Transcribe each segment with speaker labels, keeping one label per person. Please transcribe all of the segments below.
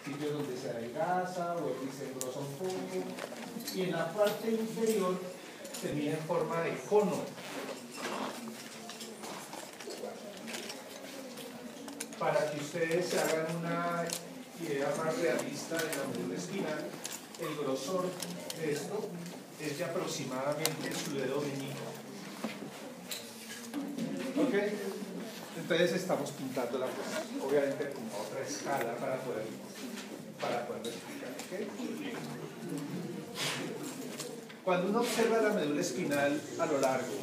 Speaker 1: sitios donde se adelgaza, vuelve y se engrosa un poco, y en la parte inferior se mide en forma de cono. Para que ustedes se hagan una idea más realista de la médula espinal, el grosor de esto es de aproximadamente su dedo meñique. ¿Ok? Entonces estamos pintando la cosa, obviamente con otra escala para poder explicar. ¿Okay? Cuando uno observa la médula espinal a lo largo,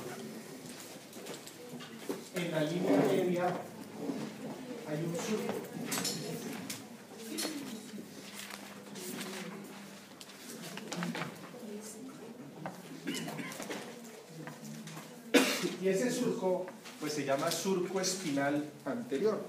Speaker 1: en la línea media hay un surco. Y ese surco pues se llama surco espinal anterior.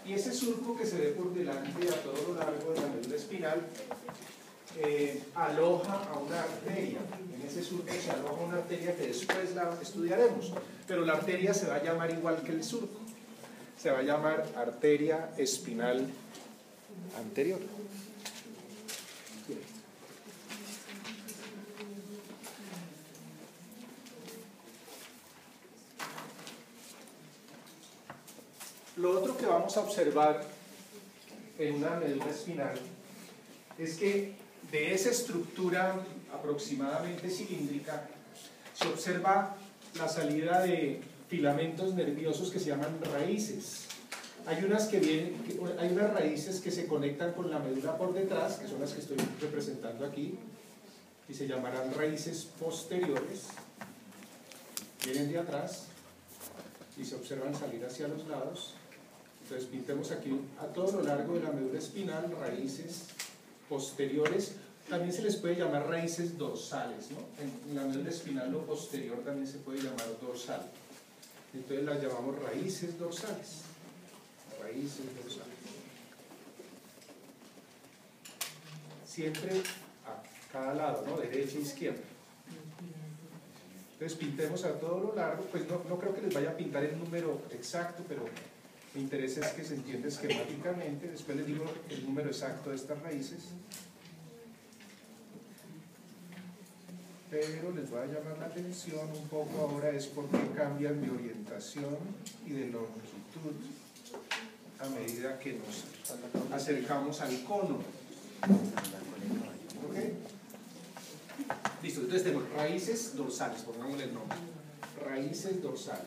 Speaker 1: Y ese surco que se ve por delante a todo lo largo de la médula espinal aloja a una arteria. En ese surco se aloja una arteria que después la estudiaremos, pero la arteria se va a llamar igual que el surco, se va a llamar arteria espinal anterior. Lo otro que vamos a observar en una médula espinal es que de esa estructura aproximadamente cilíndrica se observa la salida de filamentos nerviosos que se llaman raíces. Hay unas raíces que se conectan con la médula por detrás, que son las que estoy representando aquí, y se llamarán raíces posteriores. Vienen de atrás y se observan salir hacia los lados. Entonces pintemos aquí a todo lo largo de la médula espinal raíces posteriores. También se les puede llamar raíces dorsales, ¿no? En la médula espinal lo posterior también se puede llamar dorsal. Entonces las llamamos raíces dorsales. Raíces dorsales. Siempre a cada lado, ¿no? Derecha e izquierda. Entonces pintemos a todo lo largo. Pues no creo que les vaya a pintar el número exacto, pero me interesa es que se entienda esquemáticamente. Después les digo el número exacto de estas raíces. Pero les va a llamar la atención un poco ahora es porque cambian de orientación y de longitud a medida que nos acercamos al cono. ¿Ok? Listo, entonces tenemos raíces dorsales, pongámosle el nombre. Raíces dorsales.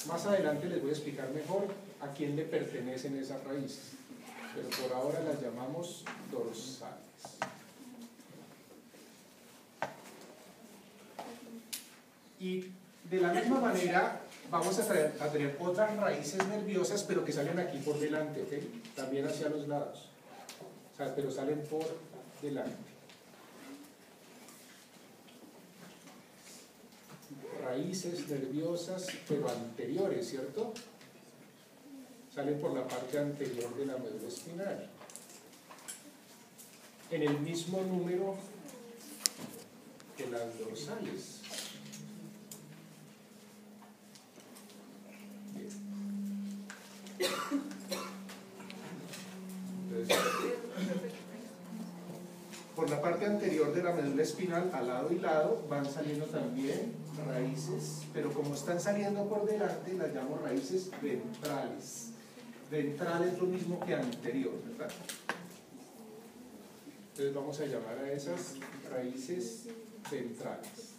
Speaker 1: Más adelante les voy a explicar mejor a quién le pertenecen esas raíces, pero por ahora las llamamos dorsales. Y de la misma manera vamos a tener otras raíces nerviosas, pero que salen aquí por delante, ¿ok? También hacia los lados, o sea, pero salen por delante. Raíces nerviosas, pero anteriores, ¿cierto? Salen por la parte anterior de la médula espinal. En el mismo número que las dorsales. Entonces, por la parte anterior de la médula espinal, al lado y lado, van saliendo también raíces, pero como están saliendo por delante, las llamo raíces ventrales. Ventral es lo mismo que anterior, ¿verdad? Entonces vamos a llamar a esas raíces ventrales.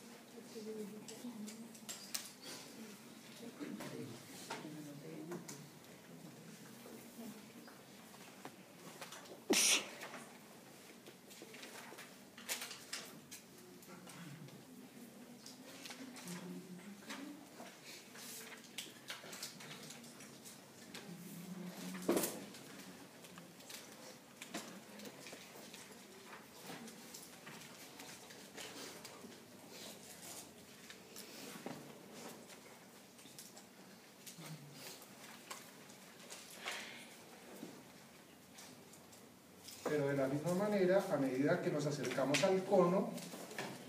Speaker 1: misma manera, a medida que nos acercamos al cono,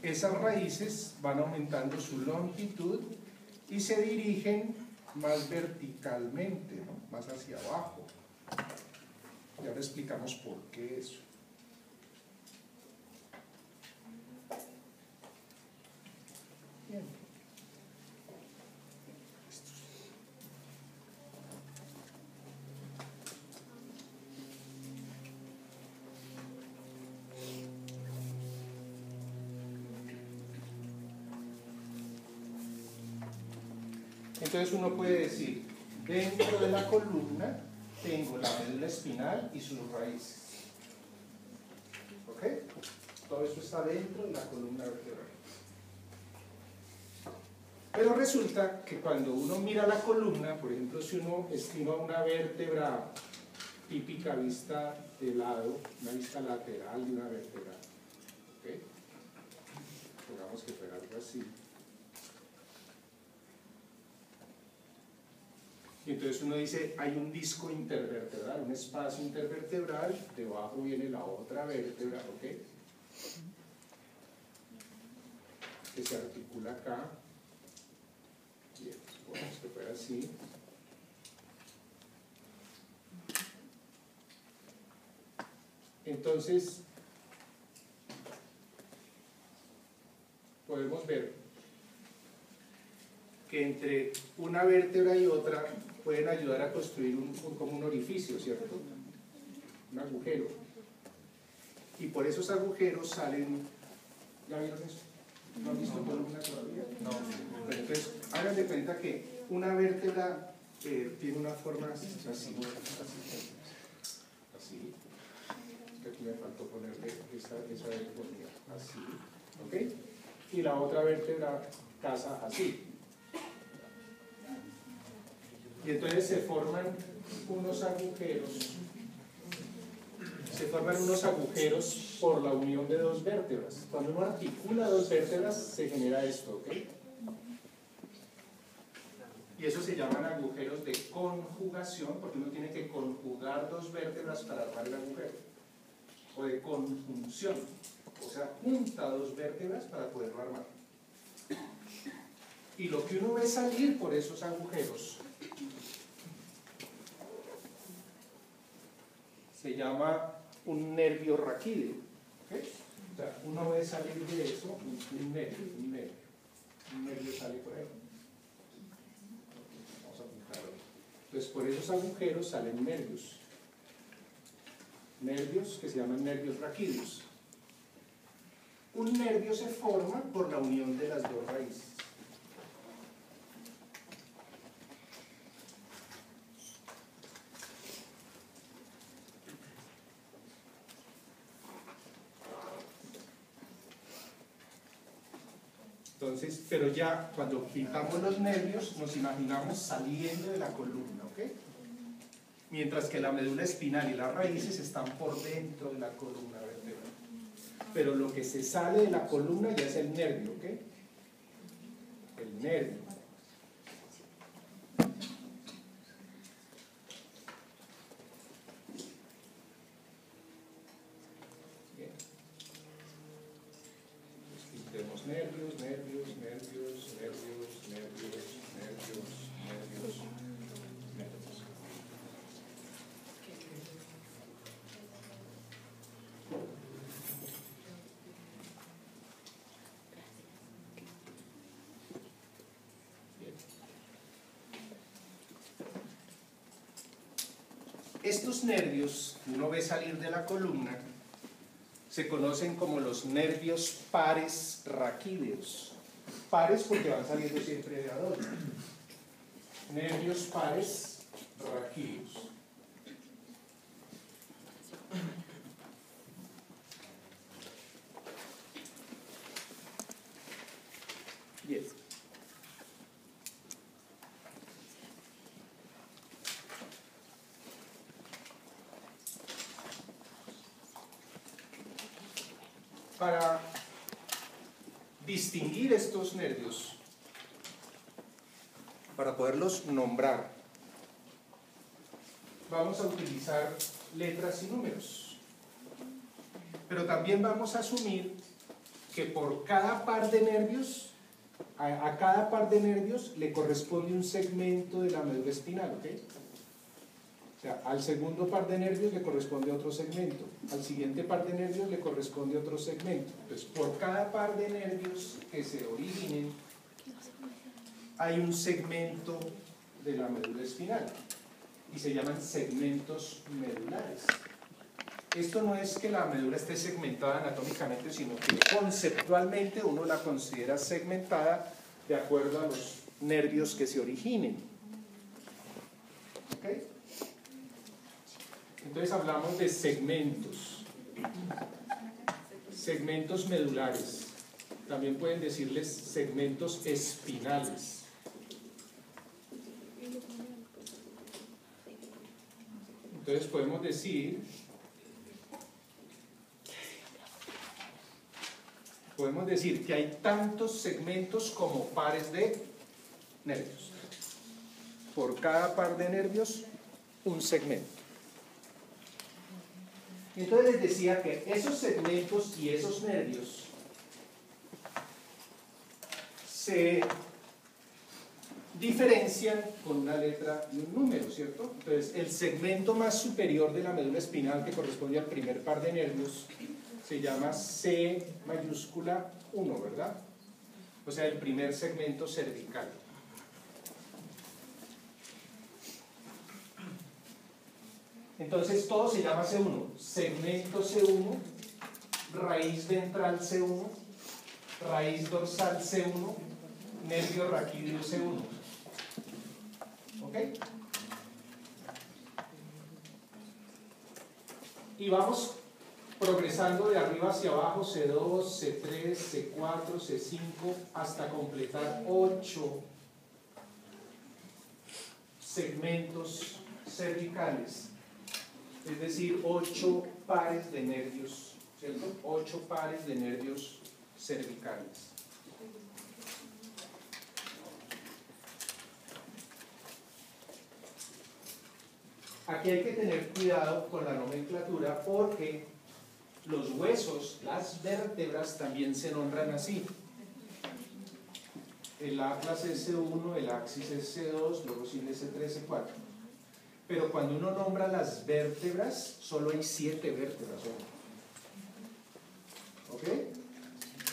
Speaker 1: esas raíces van aumentando su longitud y se dirigen más verticalmente, ¿no? Más hacia abajo. Y ahora explicamos por qué eso. Bien. Entonces uno puede decir, dentro de la columna tengo la médula espinal y sus raíces. ¿Ok? Todo eso está dentro de la columna vertebral. Pero resulta que cuando uno mira la columna, por ejemplo, si uno estima una vértebra típica vista de lado, una vista lateral de una vértebra, ¿ok? Digamos que fuera algo así. Y entonces uno dice, hay un disco intervertebral, un espacio intervertebral, debajo viene la otra vértebra, ¿ok? Que se articula acá. Bien, supongamos que fuera así. Entonces, podemos ver que entre una vértebra y otra pueden ayudar a construir como un orificio, ¿cierto? Un agujero. Y por esos agujeros salen... ¿Ya vieron eso? ¿No han visto columna todavía? No. Bueno, entonces, hagan de cuenta que una vértebra tiene una forma así. Así. Aquí me faltó ponerle esa deformidad. Así. ¿Ok? Y la otra vértebra casa así. Y entonces se forman unos agujeros por la unión de dos vértebras. Cuando uno articula dos vértebras se genera esto, ¿ok? Y eso se llaman agujeros de conjugación, porque uno tiene que conjugar dos vértebras para armar el agujero. O de conjunción, o sea, junta dos vértebras para poderlo armar. Y lo que uno ve salir por esos agujeros se llama un nervio raquídeo. ¿Okay? O sea, uno ve salir de eso un nervio sale por ahí. Vamos a apuntarlo. Entonces, por esos agujeros salen nervios que se llaman nervios raquídeos. Un nervio se forma por la unión de las dos raíces. Entonces, pero ya cuando pintamos los nervios nos imaginamos saliendo de la columna, ¿ok? Mientras que la médula espinal y las raíces están por dentro de la columna vertebral. Pero lo que se sale de la columna ya es el nervio, ¿ok? El nervio. Bien. Pintemos nervios. Estos nervios que uno ve salir de la columna se conocen como los nervios pares raquídeos. Pares porque van saliendo siempre de a dos. Nervios pares raquídeos. Bien. Para distinguir estos nervios, para poderlos nombrar, vamos a utilizar letras y números. Pero también vamos a asumir que por cada par de nervios, a cada par de nervios le corresponde un segmento de la médula espinal, ¿ok? O sea, al segundo par de nervios le corresponde otro segmento, al siguiente par de nervios le corresponde otro segmento. Entonces, por cada par de nervios que se originen, hay un segmento de la médula espinal y se llaman segmentos medulares. Esto no es que la médula esté segmentada anatómicamente, sino que conceptualmente uno la considera segmentada de acuerdo a los nervios que se originen. ¿Ok? Entonces hablamos de segmentos. Segmentos medulares. También pueden decirles segmentos espinales. Entonces podemos decir que hay tantos segmentos como pares de nervios. Por cada par de nervios, un segmento. Entonces les decía que esos segmentos y esos nervios se diferencian con una letra y un número, ¿cierto? Entonces, el segmento más superior de la médula espinal, que corresponde al primer par de nervios, se llama C mayúscula 1, ¿verdad? O sea, el primer segmento cervical. Entonces, todo se llama C1. Segmento C1, raíz ventral C1, raíz dorsal C1, nervio raquídeo C1. ¿Ok? Y vamos progresando de arriba hacia abajo, C2, C3, C4, C5, hasta completar 8 segmentos cervicales, es decir, 8 pares de nervios, ¿cierto? 8 pares de nervios cervicales. Aquí hay que tener cuidado con la nomenclatura porque los huesos, las vértebras también se nombran así. El atlas es C1, el axis es C2, luego sigue C3, C4. Pero cuando uno nombra las vértebras, solo hay 7 vértebras. ¿Ok?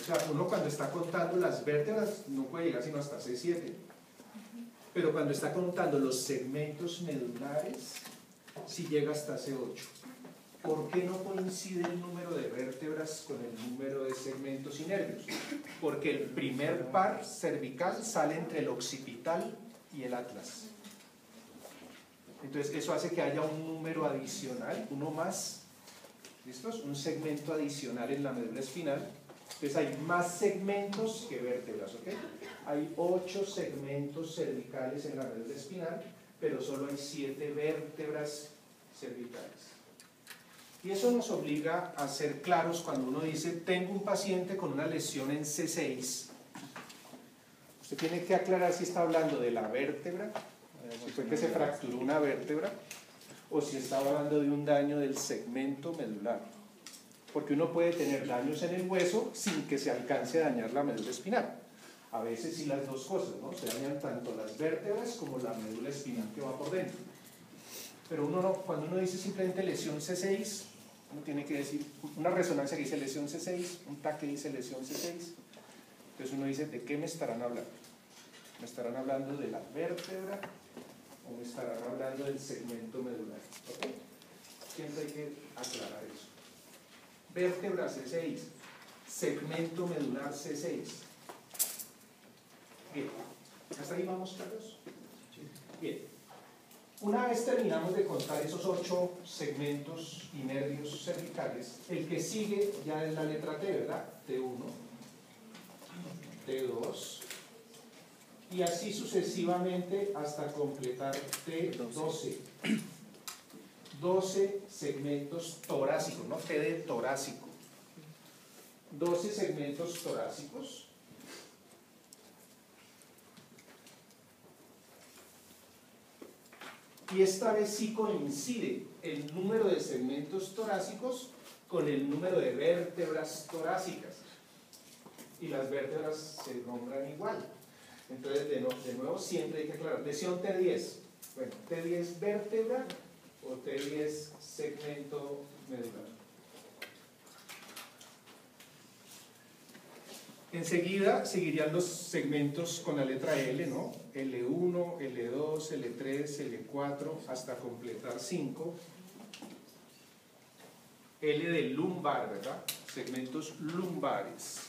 Speaker 1: O sea, uno cuando está contando las vértebras no puede llegar sino hasta C7. Pero cuando está contando los segmentos medulares, sí llega hasta C8. ¿Por qué no coincide el número de vértebras con el número de segmentos y nervios? Porque el primer par cervical sale entre el occipital y el atlas. Entonces eso hace que haya un número adicional, uno más, ¿listos? Un segmento adicional en la médula espinal. Entonces hay más segmentos que vértebras, ¿ok? Hay 8 segmentos cervicales en la médula espinal, pero solo hay 7 vértebras cervicales. Y eso nos obliga a ser claros cuando uno dice, tengo un paciente con una lesión en C6. Usted tiene que aclarar si está hablando de la vértebra, si fue que se fracturó una vértebra, o si está hablando de un daño del segmento medular. Porque uno puede tener daños en el hueso sin que se alcance a dañar la médula espinal. A veces sí las dos cosas, ¿no? Se dañan tanto las vértebras como la médula espinal que va por dentro. Pero uno no, cuando uno dice simplemente lesión C6, uno tiene que decir, una resonancia que dice lesión C6, un TAC que dice lesión C6, entonces uno dice, ¿de qué me estarán hablando? ¿Me estarán hablando de la vértebra o me estarán hablando del segmento medular? ¿Ok? Siempre hay que aclarar eso. Vértebra C6, segmento medular C6. Bien, ¿hasta ahí vamos, Carlos? Bien. Una vez terminamos de contar esos 8 segmentos y nervios cervicales, el que sigue ya es la letra T, ¿verdad? T1, T2, y así sucesivamente hasta completar T12. 12 segmentos torácicos, no T de torácico. 12 segmentos torácicos. Y esta vez sí coincide el número de segmentos torácicos con el número de vértebras torácicas. Y las vértebras se nombran igual. Entonces, de nuevo, siempre hay que aclarar. Lesión T10. Bueno, T10 vértebra o T10 segmento medular. Enseguida seguirían los segmentos con la letra L, ¿no? L1, L2, L3, L4, hasta completar 5. L de lumbar, ¿verdad? Segmentos lumbares.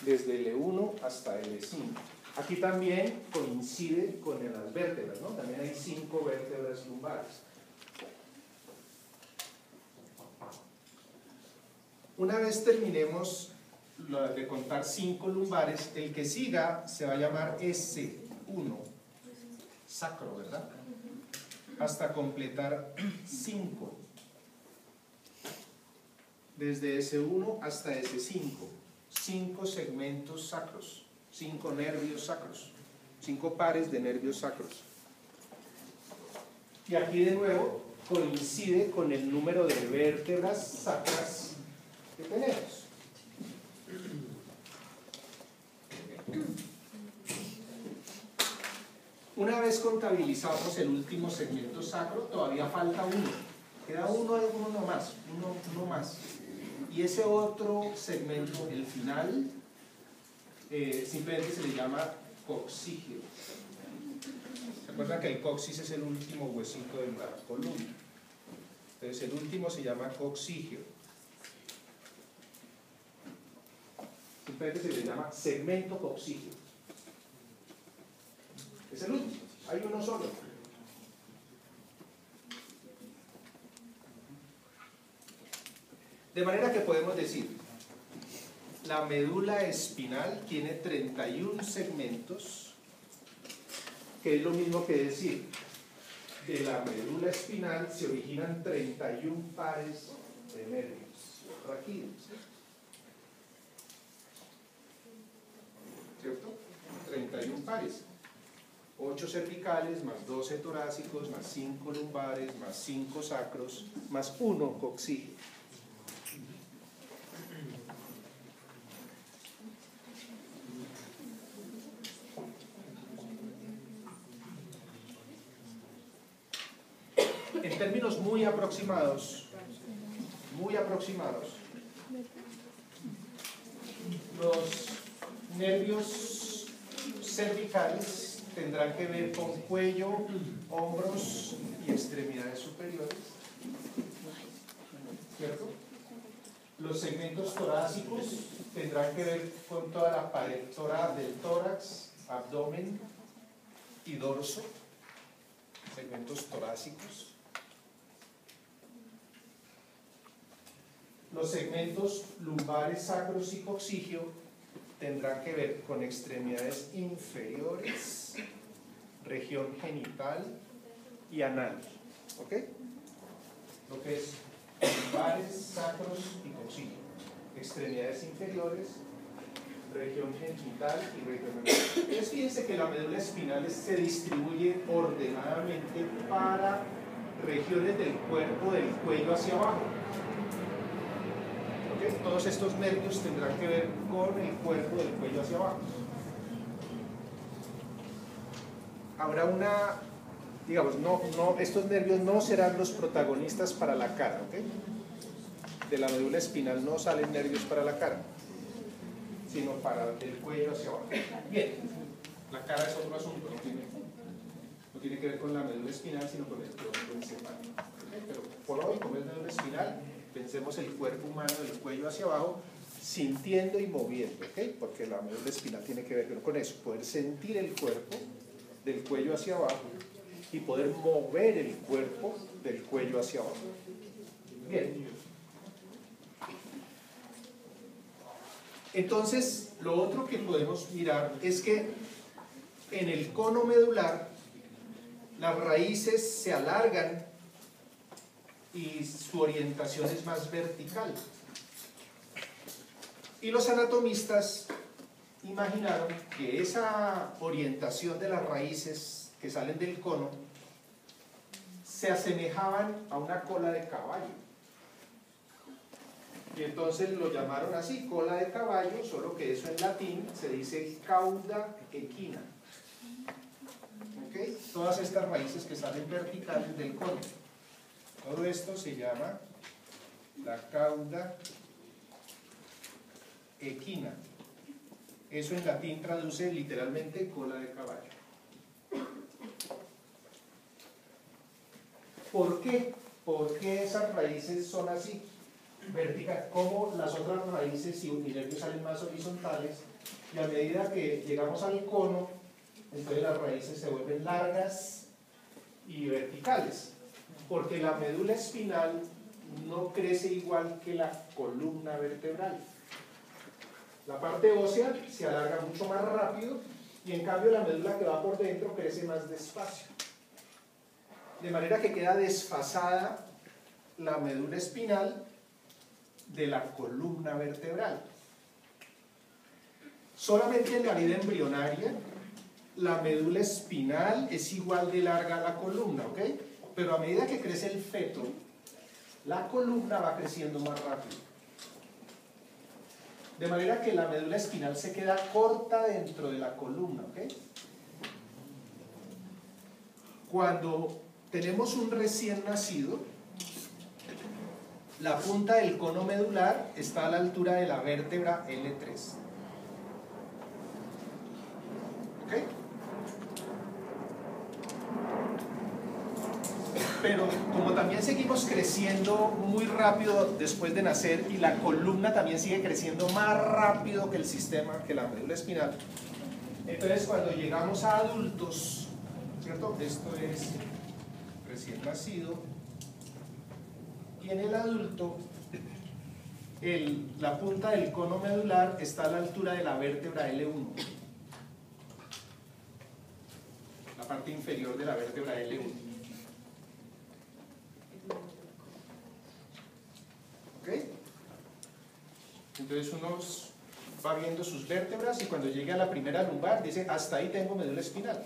Speaker 1: Desde L1 hasta L5. Aquí también coincide con las vértebras, ¿no? También hay 5 vértebras lumbares. Una vez terminemos de contar 5 lumbares, el que siga se va a llamar S1, sacro, ¿verdad? Hasta completar 5. Desde S1 hasta S5. 5 segmentos sacros, 5 nervios sacros, 5 pares de nervios sacros. Y aquí de nuevo coincide con el número de vértebras sacras que tenemos. Una vez contabilizamos el último segmento sacro, todavía falta uno. Queda uno más. Y ese otro segmento, el final, simplemente se le llama coxígeo. ¿Se acuerdan que el coxis es el último huesito de la columna? Entonces el último se llama coxígeo. Simplemente se le llama segmento coxígeo. Es el último, hay uno solo. De manera que podemos decir, la médula espinal tiene 31 segmentos, que es lo mismo que decir, de la médula espinal se originan 31 pares de nervios raquídeos. ¿Cierto? 31 pares. 8 cervicales, más 12 torácicos, más 5 lumbares, más 5 sacros, más 1 coxígeo. En términos muy aproximados, los nervios cervicales tendrán que ver con cuello, hombros y extremidades superiores, ¿cierto? Los segmentos torácicos tendrán que ver con toda la pared del tórax, abdomen y dorso, segmentos torácicos. Los segmentos lumbares, sacros y coxígeo tendrán que ver con extremidades inferiores, región genital y anal. ¿Ok? Lo que es lumbares, sacros y coxígeo. Extremidades inferiores, región genital y región anal. Entonces fíjense que la médula espinal se distribuye ordenadamente para regiones del cuerpo, del cuello hacia abajo. Todos estos nervios tendrán que ver con el cuerpo del cuello hacia abajo. Habrá estos nervios no serán los protagonistas para la cara, ¿ok? De la médula espinal no salen nervios para la cara, sino para el cuello hacia abajo. Bien, la cara es otro asunto, no tiene que ver con la médula espinal, sino con el tronco encefálico. Pero por hoy, como es médula espinal, pensemos el cuerpo humano del cuello hacia abajo, sintiendo y moviendo, ¿ok? Porque la médula espinal tiene que ver con eso, poder sentir el cuerpo del cuello hacia abajo y poder mover el cuerpo del cuello hacia abajo. Bien. Entonces, lo otro que podemos mirar es que en el cono medular las raíces se alargan y su orientación es más vertical. Y los anatomistas imaginaron que esa orientación de las raíces que salen del cono se asemejaban a una cola de caballo. Y entonces lo llamaron así, cola de caballo, solo que eso en latín se dice cauda equina. ¿Okay? Todas estas raíces que salen verticales del cono. Todo esto se llama la cauda equina. Eso en latín traduce literalmente cola de caballo. ¿Por qué? ¿Por qué esas raíces son así? Verticales, como las otras raíces y uninervios salen más horizontales, y a medida que llegamos al cono, entonces las raíces se vuelven largas y verticales, porque la médula espinal no crece igual que la columna vertebral. La parte ósea se alarga mucho más rápido y en cambio la médula que va por dentro crece más despacio. De manera que queda desfasada la médula espinal de la columna vertebral. Solamente en la vida embrionaria la médula espinal es igual de larga a la columna, ¿ok? Pero a medida que crece el feto, la columna va creciendo más rápido. De manera que la médula espinal se queda corta dentro de la columna, ¿ok? Cuando tenemos un recién nacido, la punta del cono medular está a la altura de la vértebra L3. ¿Ok? Pero como también seguimos creciendo muy rápido después de nacer y la columna también sigue creciendo más rápido que el sistema, que la médula espinal, entonces cuando llegamos a adultos, ¿cierto? Esto es recién nacido, y en el adulto la punta del cono medular está a la altura de la vértebra L1, la parte inferior de la vértebra L1. ¿Ok? Entonces uno va viendo sus vértebras y cuando llegue a la primera lumbar dice, hasta ahí tengo médula espinal.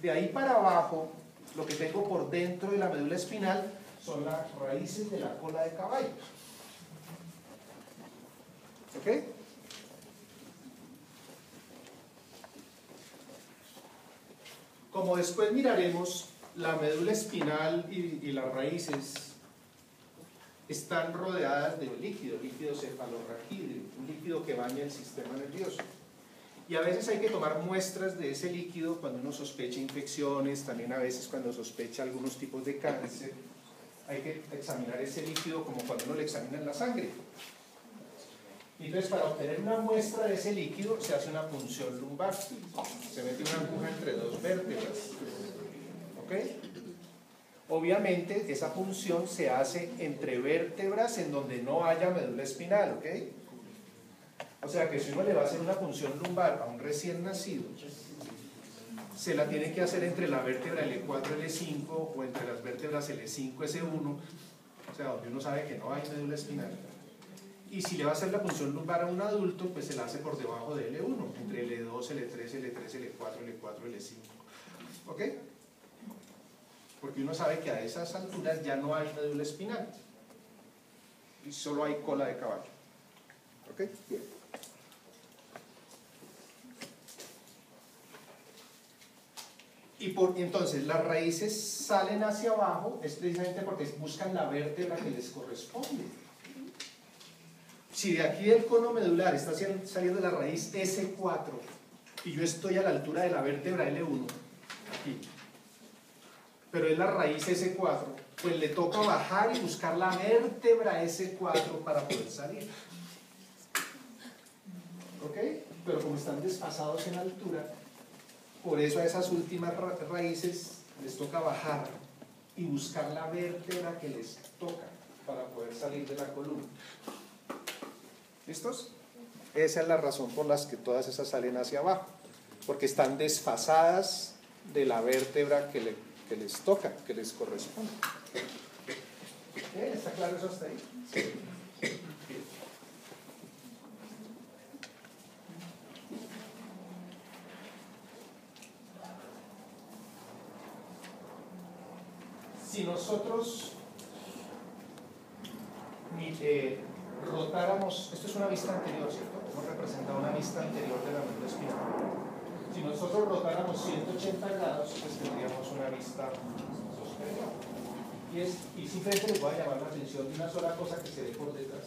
Speaker 1: De ahí para abajo, lo que tengo por dentro de la médula espinal son las raíces de la cola de caballo. ¿Ok? Como después miraremos, la médula espinal y las raíces están rodeadas de un líquido cefalorraquídeo, un líquido que baña el sistema nervioso. Y a veces hay que tomar muestras de ese líquido cuando uno sospecha infecciones, también a veces cuando sospecha algunos tipos de cáncer. Hay que examinar ese líquido como cuando uno le examina la sangre. Entonces, para obtener una muestra de ese líquido se hace una punción lumbar. Se mete una aguja entre dos vértebras. ¿Ok? Obviamente, esa punción se hace entre vértebras en donde no haya médula espinal. ¿Ok? O sea que si uno le va a hacer una punción lumbar a un recién nacido, se la tiene que hacer entre la vértebra L4, L5 o entre las vértebras L5, S1, o sea, donde uno sabe que no hay médula espinal. Y si le va a hacer la punción lumbar a un adulto, pues se la hace por debajo de L1, entre L2, L3, L3, L4, L4, L5. ¿Ok? Porque uno sabe que a esas alturas ya no hay médula espinal y solo hay cola de caballo. ¿Ok? Bien. Y entonces las raíces salen hacia abajo, es precisamente porque buscan la vértebra que les corresponde. Si de aquí del cono medular está saliendo la raíz S4 y yo estoy a la altura de la vértebra L1, aquí, pero es la raíz S4, pues le toca bajar y buscar la vértebra S4 para poder salir. ¿Ok? Pero como están desfasados en altura, por eso a esas últimas raíces les toca bajar y buscar la vértebra que les toca para poder salir de la columna. ¿Listos? Esa es la razón por la que todas esas salen hacia abajo, porque están desfasadas de la vértebra que les toca, que les corresponde. ¿Está claro eso hasta ahí? Sí. Si nosotros rotáramos, esto es una vista anterior, ¿cierto? Hemos representado una vista anterior de la médula espinal. Si nosotros rotáramos 180 grados, pues tendríamos una vista posterior. Y simplemente les voy a llamar la atención de una sola cosa que se ve por detrás.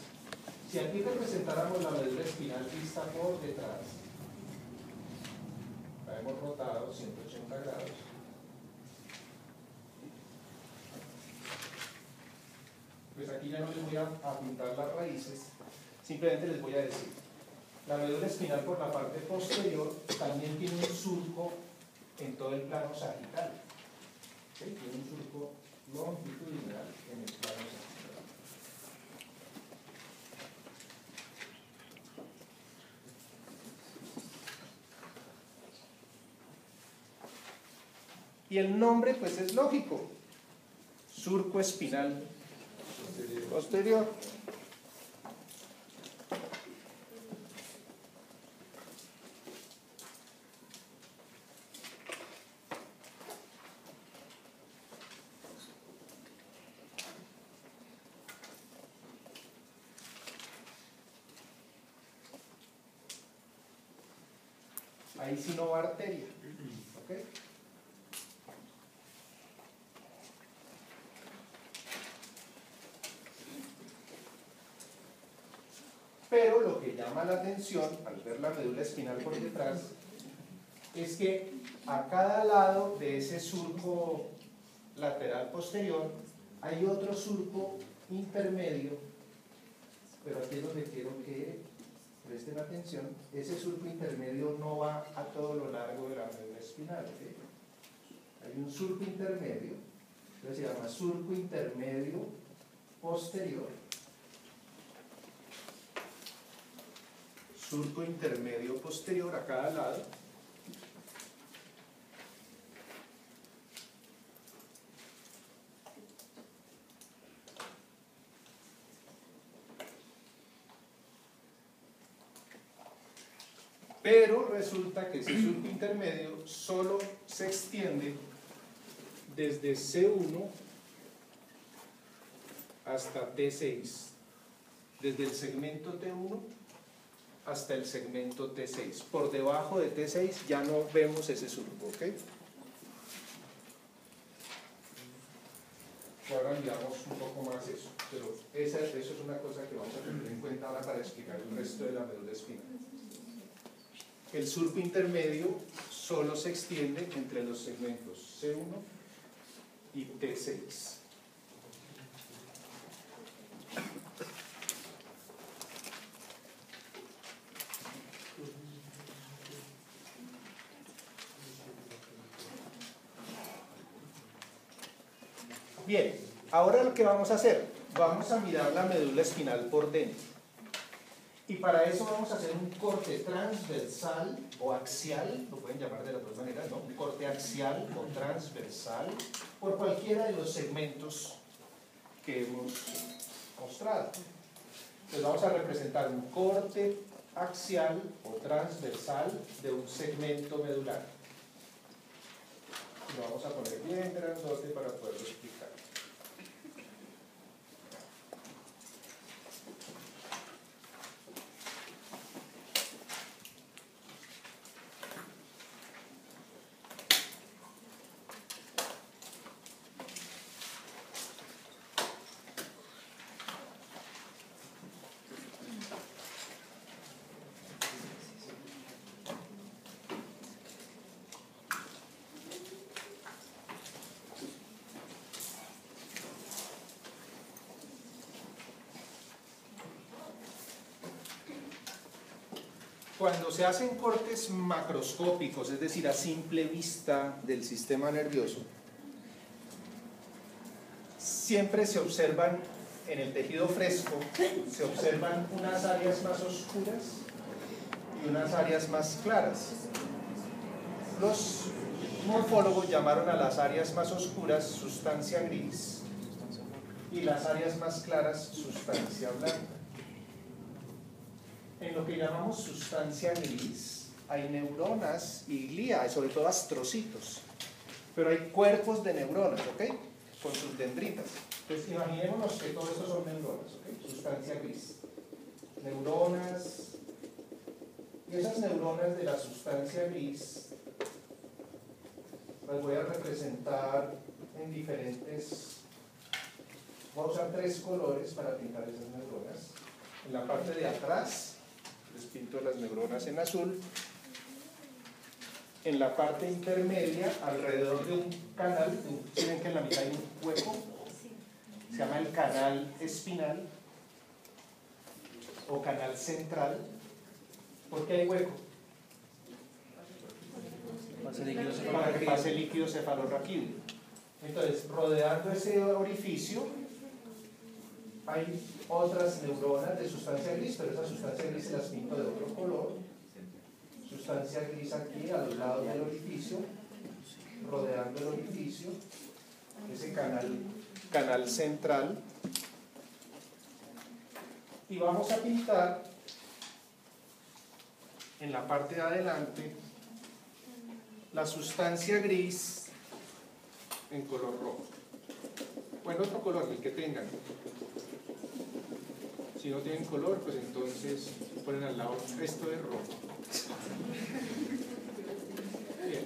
Speaker 1: Si aquí representáramos la médula espinal vista por detrás, la hemos rotado 180 grados. Pues aquí ya no les voy a pintar las raíces, simplemente les voy a decir, la médula espinal por la parte posterior también tiene un surco en todo el plano sagital. ¿Sí? Tiene un surco longitudinal en el plano sagital. Y el nombre pues es lógico, surco espinal posterior. Ahí sí no va arteria. ¿Ok? Pero lo que llama la atención al ver la médula espinal por detrás es que a cada lado de ese surco lateral posterior hay otro surco intermedio, pero aquí es donde quiero que presten atención. Ese surco intermedio no va a todo lo largo de la médula espinal, ¿sí? Hay un surco intermedio, entonces se llama surco intermedio posterior. Surco intermedio posterior a cada lado. Pero resulta que ese surco intermedio solo se extiende desde C1 hasta T6, desde el segmento T1 hasta el segmento T6. Por debajo de T6 ya no vemos ese surco, ¿ok? Ahora miramos un poco más eso, pero eso es una cosa que vamos a tener en cuenta ahora para explicar el resto de la médula espinal. El surco intermedio solo se extiende entre los segmentos C1 y T6. Bien, ahora lo que vamos a hacer, vamos a mirar la médula espinal por dentro. Y para eso vamos a hacer un corte transversal o axial, lo pueden llamar de las dos maneras, ¿no? Un corte axial o transversal por cualquiera de los segmentos que hemos mostrado. Entonces vamos a representar un corte axial o transversal de un segmento medular. Lo vamos a poner bien grandote para poderlo explicar. Cuando se hacen cortes macroscópicos, es decir, a simple vista del sistema nervioso, siempre se observan en el tejido fresco, se observan unas áreas más oscuras y unas áreas más claras. Los morfólogos llamaron a las áreas más oscuras sustancia gris y las áreas más claras sustancia blanca. En lo que llamamos sustancia gris hay neuronas y glía, sobre todo astrocitos, pero hay cuerpos de neuronas, ¿ok? con sus dendritas. Entonces imaginémonos que todo esto son neuronas, ¿ok? Sustancia gris. Neuronas, y esas neuronas de la sustancia gris las voy a representar en diferentes, voy a usar 3 colores para pintar esas neuronas. En la parte de atrás les pinto las neuronas en azul. En la parte intermedia, alrededor de un canal, ¿sí ven que en la mitad hay un hueco? Se llama el canal espinal o canal central. ¿Por qué hay hueco? Para que pase líquido cefalorraquídeo. Entonces, rodeando ese orificio hay otras neuronas de sustancia gris, pero esa sustancia gris se las pinto de otro color. Sustancia gris aquí a los lados del orificio, rodeando el orificio, ese canal central. Y vamos a pintar en la parte de adelante la sustancia gris en color rojo. O en otro color, el que tengan. Si no tienen color, pues entonces ponen al lado esto de rojo. Bien.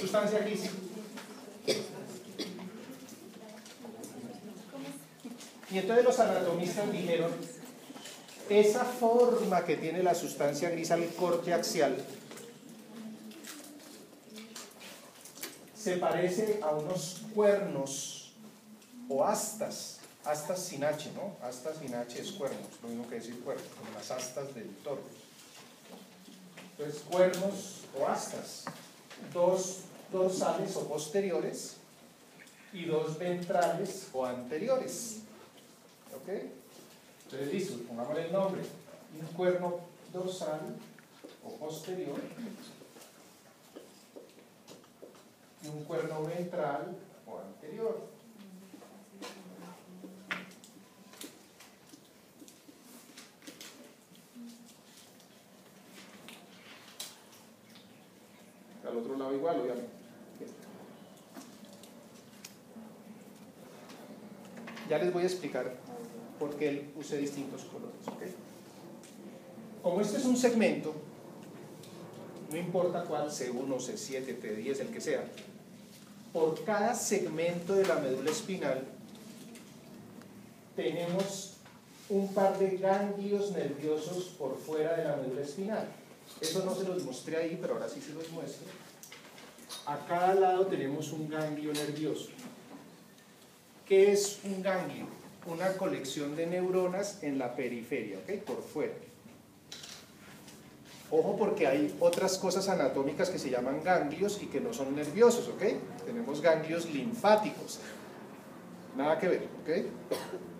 Speaker 1: Sustancia gris. Y entonces los anatomistas dijeron, esa forma que tiene la sustancia gris al corte axial se parece a unos cuernos o astas sin H, ¿no? Astas sin H es cuernos, lo mismo que decir cuernos, como las astas del toro. Entonces, cuernos o astas, 2 dorsales o posteriores y 2 ventrales o anteriores. ¿Ok? Entonces, listo, pongámosle el nombre. Un cuerno dorsal o posterior y un cuerno ventral o anterior. Al otro lado igual, obviamente. Ya les voy a explicar por qué usé distintos colores. ¿Okay? Como este es un segmento, no importa cuál, C1, C7, T10, el que sea, por cada segmento de la médula espinal tenemos un par de ganglios nerviosos por fuera de la médula espinal. Eso no se los mostré ahí, pero ahora sí se los muestro. A cada lado tenemos un ganglio nervioso. ¿Qué es un ganglio? Una colección de neuronas en la periferia, ¿ok? Por fuera. Ojo, porque hay otras cosas anatómicas que se llaman ganglios y que no son nerviosos, ¿ok? Tenemos ganglios linfáticos. Nada que ver, ¿ok?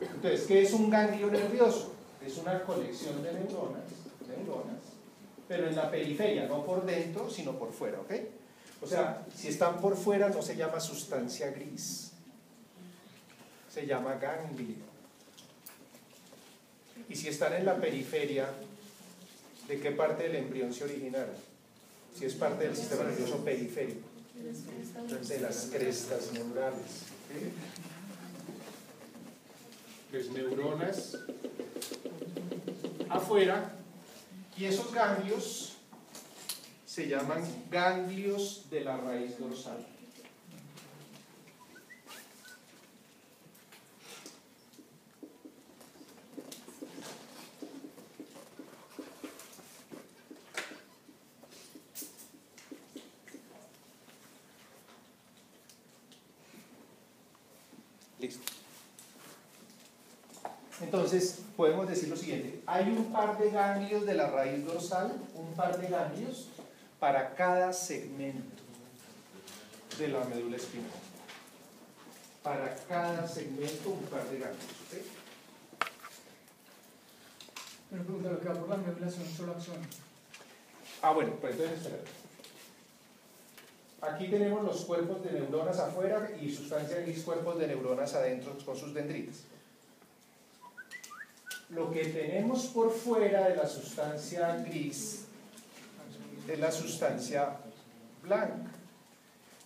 Speaker 1: Entonces, ¿qué es un ganglio nervioso? Es una colección de neuronas, pero en la periferia, no por dentro, sino por fuera, ¿ok? O sea, si están por fuera no se llama sustancia gris, se llama ganglio. Y si están en la periferia, ¿de qué parte del embrión se originaron? Si es parte del sistema nervioso periférico, de las crestas neurales. ¿Okay? Pues neuronas afuera, y esos ganglios se llaman ganglios de la raíz dorsal. Listo. Entonces, podemos decir lo siguiente: hay un par de ganglios de la raíz dorsal, un par de ganglios para cada segmento de la médula espinal. Para cada segmento, un par de ganglios. ¿Okay?
Speaker 2: Pero pregunta, lo que va por la médula son solo axones.
Speaker 1: Bueno, pues entonces espérate. Aquí tenemos los cuerpos de neuronas afuera y sustancia gris, cuerpos de neuronas adentro con sus dendritas. Lo que tenemos por fuera de la sustancia gris es la sustancia blanca.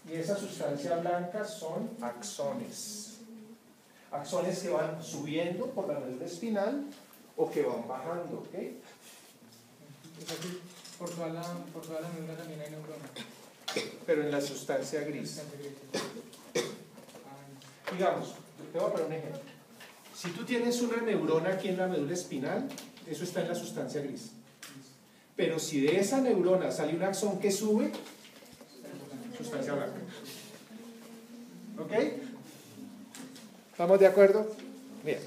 Speaker 1: Y esa sustancia blanca son axones. Axones que van subiendo por la médula espinal o que van bajando, ¿ok?
Speaker 2: Por toda la médula también hay neuronas.
Speaker 1: Pero en la sustancia gris. Digamos, te voy a poner un ejemplo. Si tú tienes una neurona aquí en la médula espinal, eso está en la sustancia gris. Pero si de esa neurona sale un axón que sube, sustancia blanca. ¿Ok? ¿Estamos de acuerdo? Bien.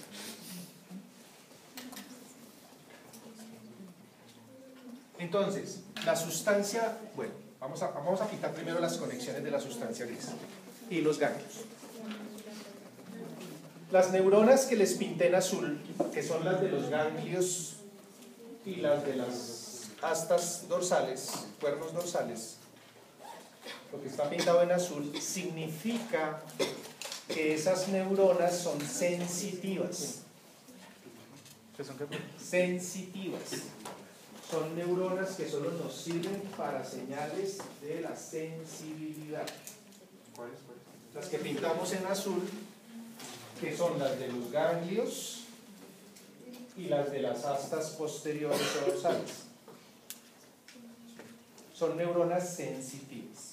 Speaker 1: Entonces, la sustancia, bueno, vamos a quitar primero las conexiones de la sustancia gris y los ganglios. Las neuronas que les pinté en azul, que son las de los ganglios y las de las astas dorsales, cuernos dorsales, lo que está pintado en azul significa que esas neuronas son sensitivas. ¿Qué son qué? Sensitivas. Son neuronas que solo nos sirven para señales de la sensibilidad. ¿Cuáles? Las que pintamos en azul, que son las de los ganglios y las de las astas posteriores o dorsales. Son neuronas sensitivas.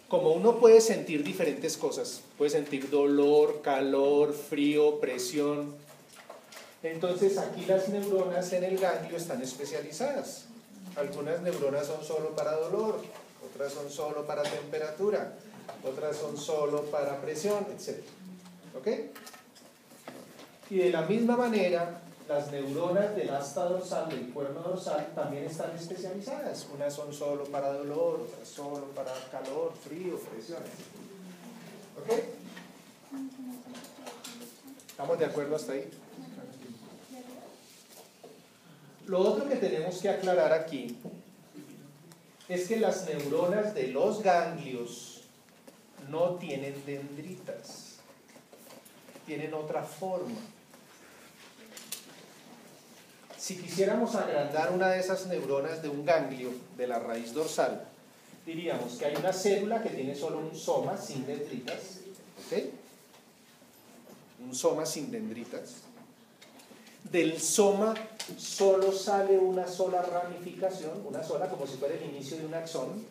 Speaker 1: Como uno puede sentir diferentes cosas, puede sentir dolor, calor, frío, presión, entonces aquí las neuronas en el ganglio están especializadas. Algunas neuronas son solo para dolor, otras son solo para temperatura, otras son solo para presión, etc. ¿Ok? Y de la misma manera, las neuronas del asta dorsal, del cuerno dorsal, también están especializadas. Unas son solo para dolor, otras solo para calor, frío, presión. ¿Ok? ¿Estamos de acuerdo hasta ahí? Lo otro que tenemos que aclarar aquí es que las neuronas de los ganglios no tienen dendritas, tienen otra forma. Si quisiéramos agrandar una de esas neuronas de un ganglio de la raíz dorsal, diríamos que hay una célula que tiene solo un soma sin dendritas, ¿ok? Un soma sin dendritas. Del soma solo sale una sola ramificación, una sola, como si fuera el inicio de un axón.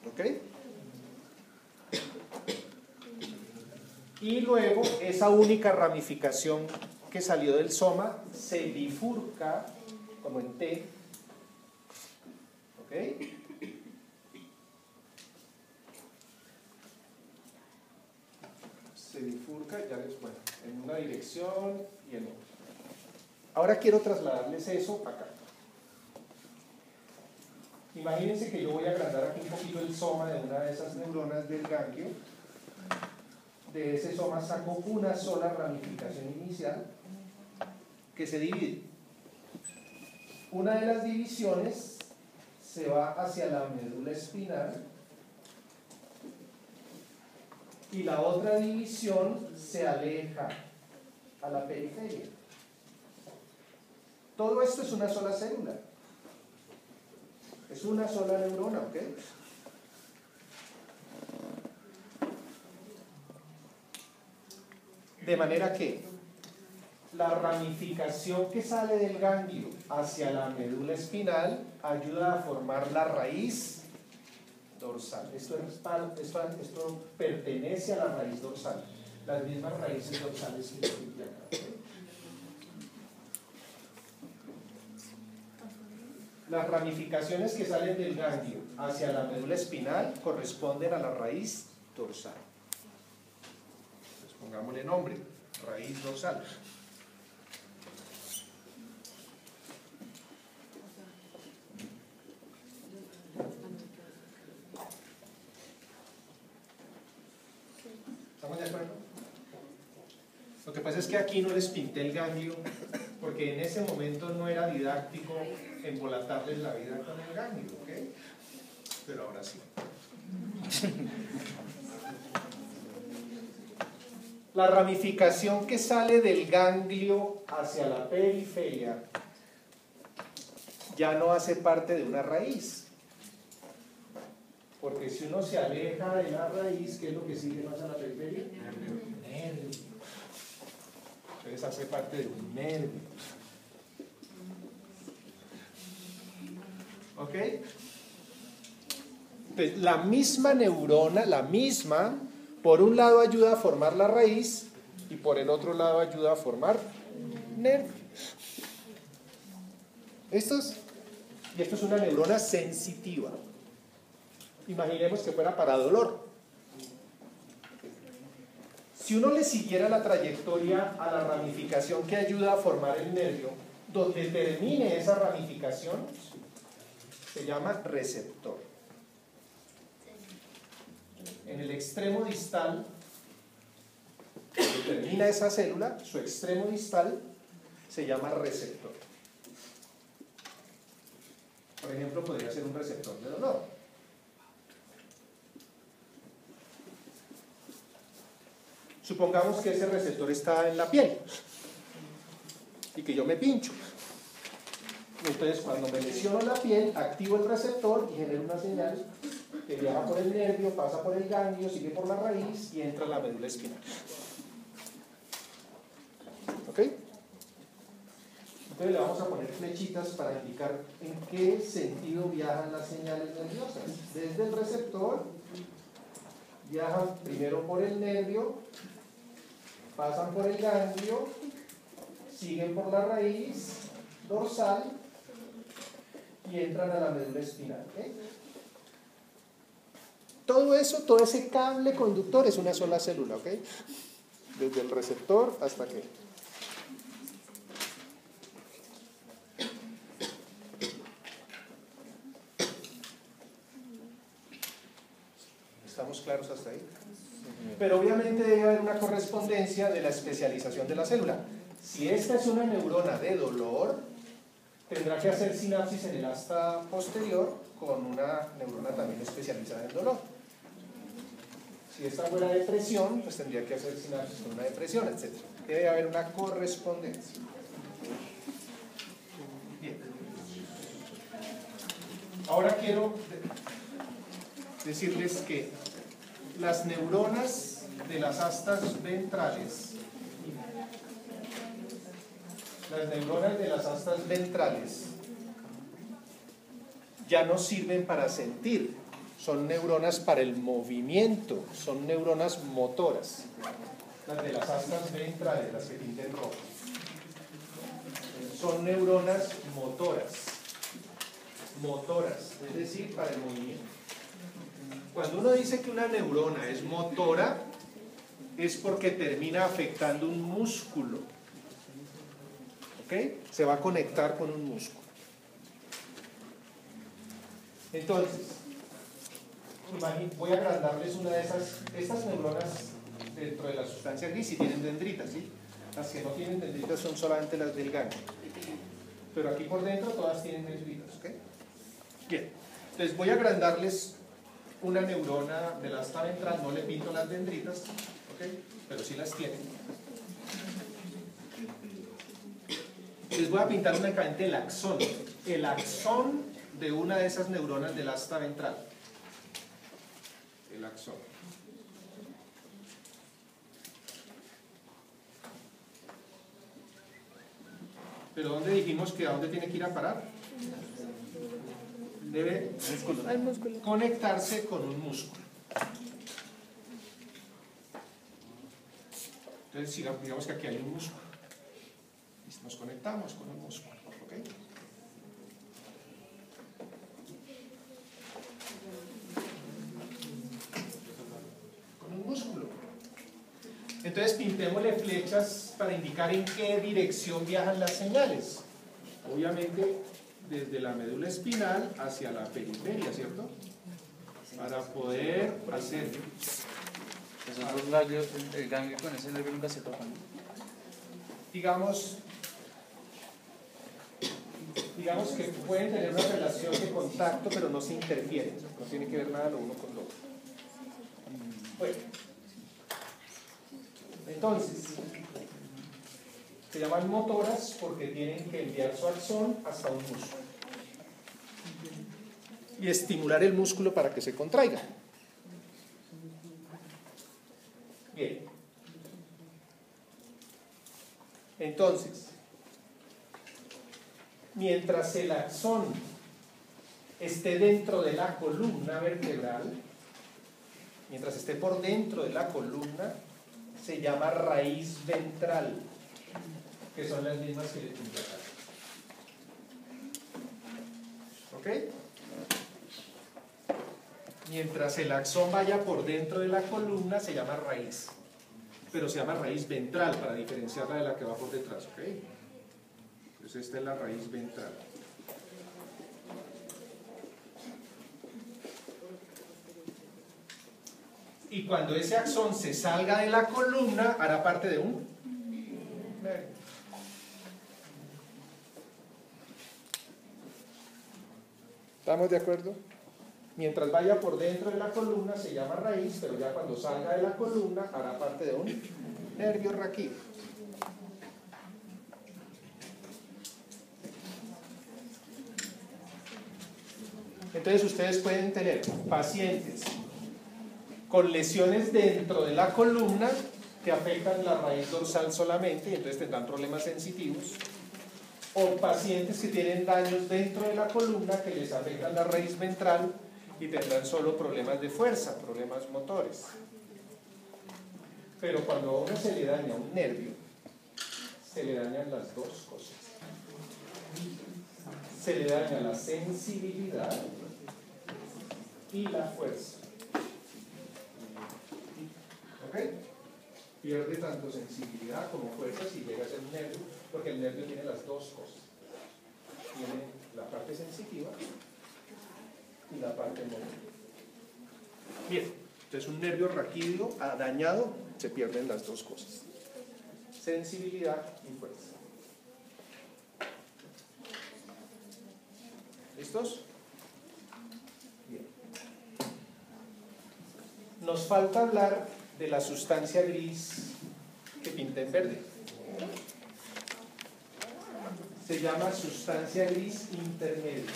Speaker 1: ¿Ok? Y luego esa única ramificación que salió del soma se bifurca, como en T. ¿Ok? Se bifurca, ya ves, bueno, en una dirección y en otra. Ahora quiero trasladarles eso acá. Imagínense que yo voy a agrandar aquí un poquito el soma de una de esas neuronas del ganglio. De ese soma saco una sola ramificación inicial que se divide. Una de las divisiones se va hacia la médula espinal y la otra división se aleja a la periferia. Todo esto es una sola célula. Es una sola neurona, ¿ok? De manera que la ramificación que sale del ganglio hacia la médula espinal ayuda a formar la raíz dorsal. Esto pertenece a la raíz dorsal. Las mismas raíces dorsales que yo pinté acá. Las ramificaciones que salen del ganglio hacia la médula espinal corresponden a la raíz dorsal. Entonces, pongámosle nombre, raíz dorsal. ¿Estamos de acuerdo? Lo que pasa es que aquí no les pinté el ganglio porque en ese momento no era didáctico embolatarles la vida con el ganglio, ¿ok? Pero ahora sí. la ramificación que sale del ganglio hacia la periferia ya no hace parte de una raíz. Porque si uno se aleja de la raíz, ¿qué es lo que sigue más a la periferia? Nervio. Entonces hace parte de un nervio. ¿Ok? Entonces, la misma neurona, por un lado ayuda a formar la raíz y por el otro lado ayuda a formar nervio. Esto es una neurona sensitiva. Imaginemos que fuera para dolor. Si uno le siguiera la trayectoria a la ramificación que ayuda a formar el nervio, donde termine esa ramificación, se llama receptor. En el extremo distal, donde termina esa célula, su extremo distal se llama receptor. Por ejemplo, podría ser un receptor de dolor. Supongamos que ese receptor está en la piel y que yo me pincho. Entonces, cuando me lesiono la piel, activo el receptor y genero una señal que viaja por el nervio, pasa por el ganglio, sigue por la raíz y entra a la médula espinal. ¿Ok? Entonces le vamos a poner flechitas para indicar en qué sentido viajan las señales nerviosas. Desde el receptor, viajan primero por el nervio, pasan por el ganglio, siguen por la raíz dorsal y entran a la médula espinal. ¿Okay? Todo eso, todo ese cable conductor es una sola célula, ¿ok? Desde el receptor hasta que... ¿Estamos claros hasta ahí? Pero obviamente debe haber una correspondencia de la especialización de la célula. Si esta es una neurona de dolor, tendrá que hacer sinapsis en el asta posterior con una neurona también especializada en dolor. Si esta fuera depresión, pues tendría que hacer sinapsis con una depresión, etc. Debe haber una correspondencia. Bien. Ahora quiero decirles que las neuronas de las astas ventrales, ya no sirven para sentir, son neuronas para el movimiento, son neuronas motoras. Las de las astas ventrales, las que pinté en rojo, son neuronas motoras, es decir, para el movimiento. Cuando uno dice que una neurona es motora, es porque termina afectando un músculo. ¿Ok? Se va a conectar con un músculo. Entonces, voy a agrandarles una de estas neuronas dentro de la sustancia gris y tienen dendritas, ¿sí? Las que no tienen dendritas son solamente las del ganglio. Pero aquí por dentro todas tienen dendritas, ¿ok? Bien, entonces voy a agrandarles una neurona de la asta ventral, no le pinto las dendritas, ¿ok? Pero sí las tiene. Les voy a pintar únicamente el axón de una de esas neuronas del asta ventral. El axón. Pero ¿dónde dijimos que a dónde tiene que ir a parar? Debe conectarse con un músculo. Entonces, digamos que aquí hay un músculo. Y nos conectamos con un músculo. ¿Ok? Con un músculo. Entonces, pintémosle flechas para indicar en qué dirección viajan las señales. Obviamente, desde la médula espinal hacia la periferia, ¿cierto? Para poder hacer...
Speaker 2: Esos dos ganglios, el ganglio con ese nervio nunca se tocan.
Speaker 1: Digamos que pueden tener una relación de contacto, pero no se interfieren. No tiene que ver nada lo uno con lo otro. Bueno. Entonces, se llaman motoras porque tienen que enviar su axón hasta un músculo y estimular el músculo para que se contraiga. Bien. Entonces, mientras el axón esté dentro de la columna vertebral, mientras esté por dentro de la columna, se llama raíz ventral, que son las mismas que le puse acá. ¿Ok? Mientras el axón vaya por dentro de la columna, se llama raíz. Pero se llama raíz ventral para diferenciarla de la que va por detrás. ¿Ok? Entonces esta es la raíz ventral. Y cuando ese axón se salga de la columna, hará parte de un nervio. ¿Estamos de acuerdo? Mientras vaya por dentro de la columna se llama raíz, pero ya cuando salga de la columna hará parte de un nervio raquídeo. Entonces ustedes pueden tener pacientes con lesiones dentro de la columna que afectan la raíz dorsal solamente y entonces tendrán problemas sensitivos, o pacientes que tienen daños dentro de la columna que les afectan la raíz ventral y tendrán solo problemas de fuerza, problemas motores. Pero cuando a uno se le daña un nervio, se le dañan las dos cosas. Se le daña la sensibilidad y la fuerza. ¿Ok? Pierde tanto sensibilidad como fuerza si llega a ser un nervio, porque el nervio tiene las dos cosas. Tiene la parte sensitiva y la parte motora. Bien, entonces un nervio raquídeo dañado, se pierden las dos cosas. Sensibilidad y fuerza. ¿Listos? Bien. Nos falta hablar de la sustancia gris que pinta en verde. Se llama sustancia gris intermedia.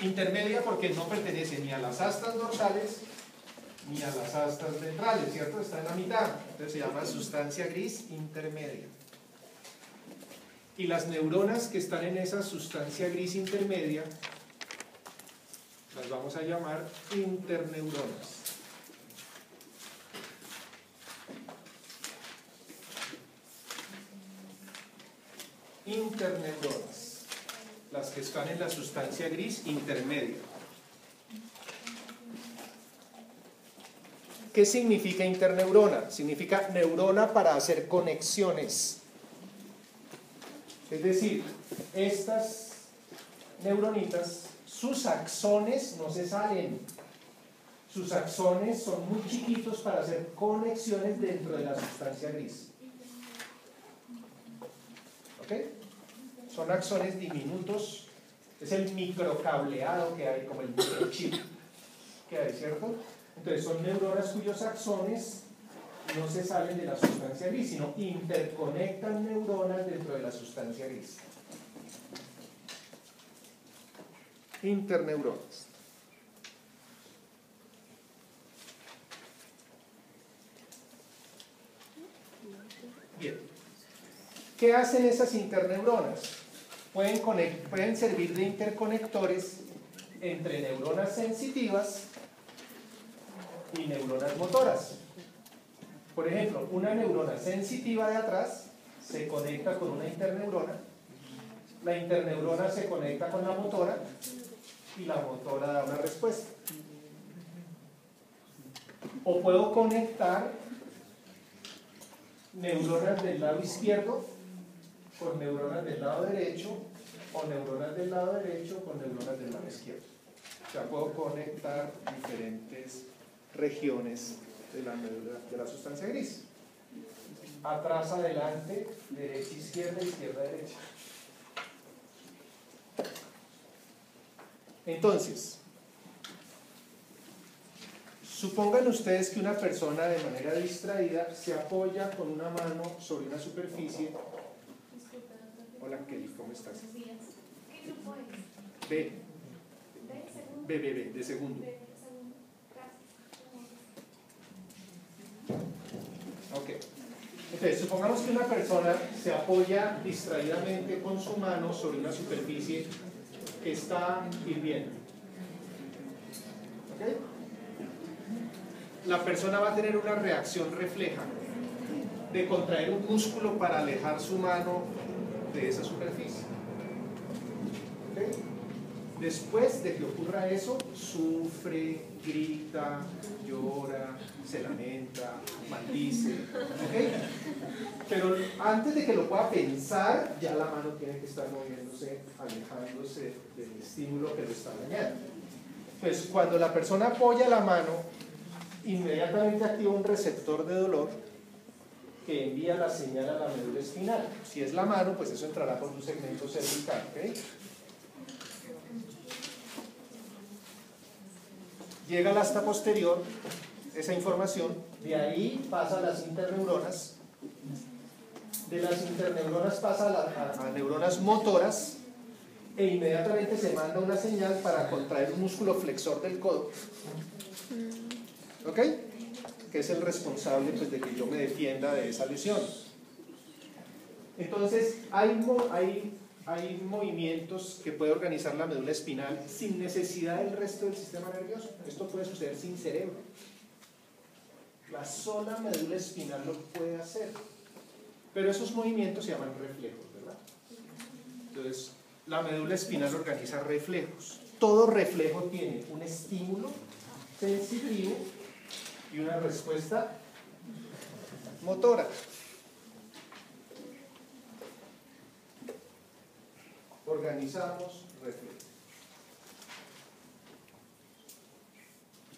Speaker 1: Intermedia porque no pertenece ni a las astas dorsales ni a las astas ventrales, ¿cierto? Está en la mitad. Entonces se llama sustancia gris intermedia. Y las neuronas que están en esa sustancia gris intermedia las vamos a llamar interneuronas. Interneuronas, las que están en la sustancia gris intermedia. ¿Qué significa interneurona? Significa neurona para hacer conexiones. Es decir, estas neuronitas, sus axones no se salen. Sus axones son muy chiquitos para hacer conexiones dentro de la sustancia gris. ¿Ok? Son axones diminutos. Es el microcableado que hay, como el microchip que hay, ¿cierto? Entonces son neuronas cuyos axones no se salen de la sustancia gris, sino interconectan neuronas dentro de la sustancia gris. Interneuronas. Bien. ¿Qué hacen esas interneuronas? Pueden servir de interconectores entre neuronas sensitivas y neuronas motoras. Por ejemplo, una neurona sensitiva de atrás se conecta con una interneurona, la interneurona se conecta con la motora y la motora da una respuesta. O puedo conectar neuronas del lado izquierdo con neuronas del lado derecho, o neuronas del lado derecho con neuronas del lado izquierdo. O sea, puedo conectar diferentes regiones de la sustancia gris. Atrás, adelante, derecha, izquierda, izquierda, derecha. Entonces, Supongan ustedes que una persona de manera distraída se apoya con una mano sobre una superficie. Hola Kelly, ¿cómo estás?
Speaker 3: ¿Qué grupo es?
Speaker 1: B,
Speaker 3: ¿De segundo?
Speaker 1: B, de segundo.
Speaker 3: De segundo.
Speaker 1: Ok. Entonces, supongamos que una persona se apoya distraídamente con su mano sobre una superficie que está hirviendo. ¿Ok? La persona va a tener una reacción refleja de contraer un músculo para alejar su mano de esa superficie. ¿Ok? Después de que ocurra eso, sufre, grita, llora, se lamenta, maldice. ¿Ok? Pero antes de que lo pueda pensar, ya la mano tiene que estar moviéndose, alejándose del estímulo que lo está dañando. Pues cuando la persona apoya la mano, inmediatamente activa un receptor de dolor que envía la señal a la médula espinal. Si es la mano, pues eso entrará por un segmento cervical. ¿Okay? Llega al asta posterior esa información, de ahí pasa a las interneuronas, de las interneuronas pasa a neuronas motoras e inmediatamente se manda una señal para contraer un músculo flexor del codo. ¿Ok? Que es el responsable pues, de que yo me defienda de esa lesión. Entonces, hay movimientos que puede organizar la médula espinal sin necesidad del resto del sistema nervioso. Esto puede suceder sin cerebro. La sola médula espinal lo puede hacer. Pero esos movimientos se llaman reflejos, ¿verdad? Entonces, la médula espinal organiza reflejos. Todo reflejo tiene un estímulo sensitivo y una respuesta motora. Organizamos reflejos.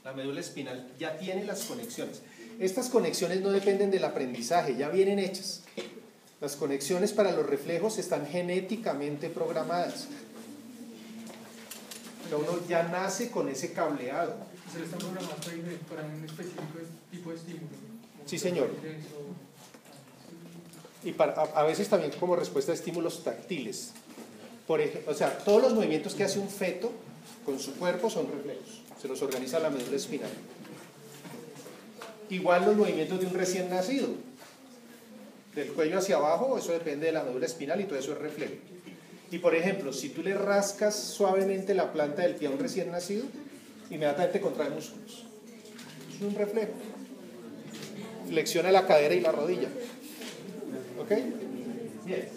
Speaker 1: La médula espinal ya tiene las conexiones. Estas conexiones no dependen del aprendizaje, ya vienen hechas. Las conexiones para los reflejos están genéticamente programadas. Pero uno ya nace con ese cableado.
Speaker 4: Se le está programado para un específico tipo de estímulo.
Speaker 1: Sí, señor. Y a veces también como respuesta a estímulos táctiles. Por ejemplo, o sea, todos los movimientos que hace un feto con su cuerpo son reflejos. Se los organiza la médula espinal. Igual los movimientos de un recién nacido. Del cuello hacia abajo, eso depende de la médula espinal y todo eso es reflejo. Y por ejemplo, si tú le rascas suavemente la planta del pie a un recién nacido, inmediatamente contrae músculos. Es un reflejo. Flexiona la cadera y la rodilla. ¿Ok? Bien.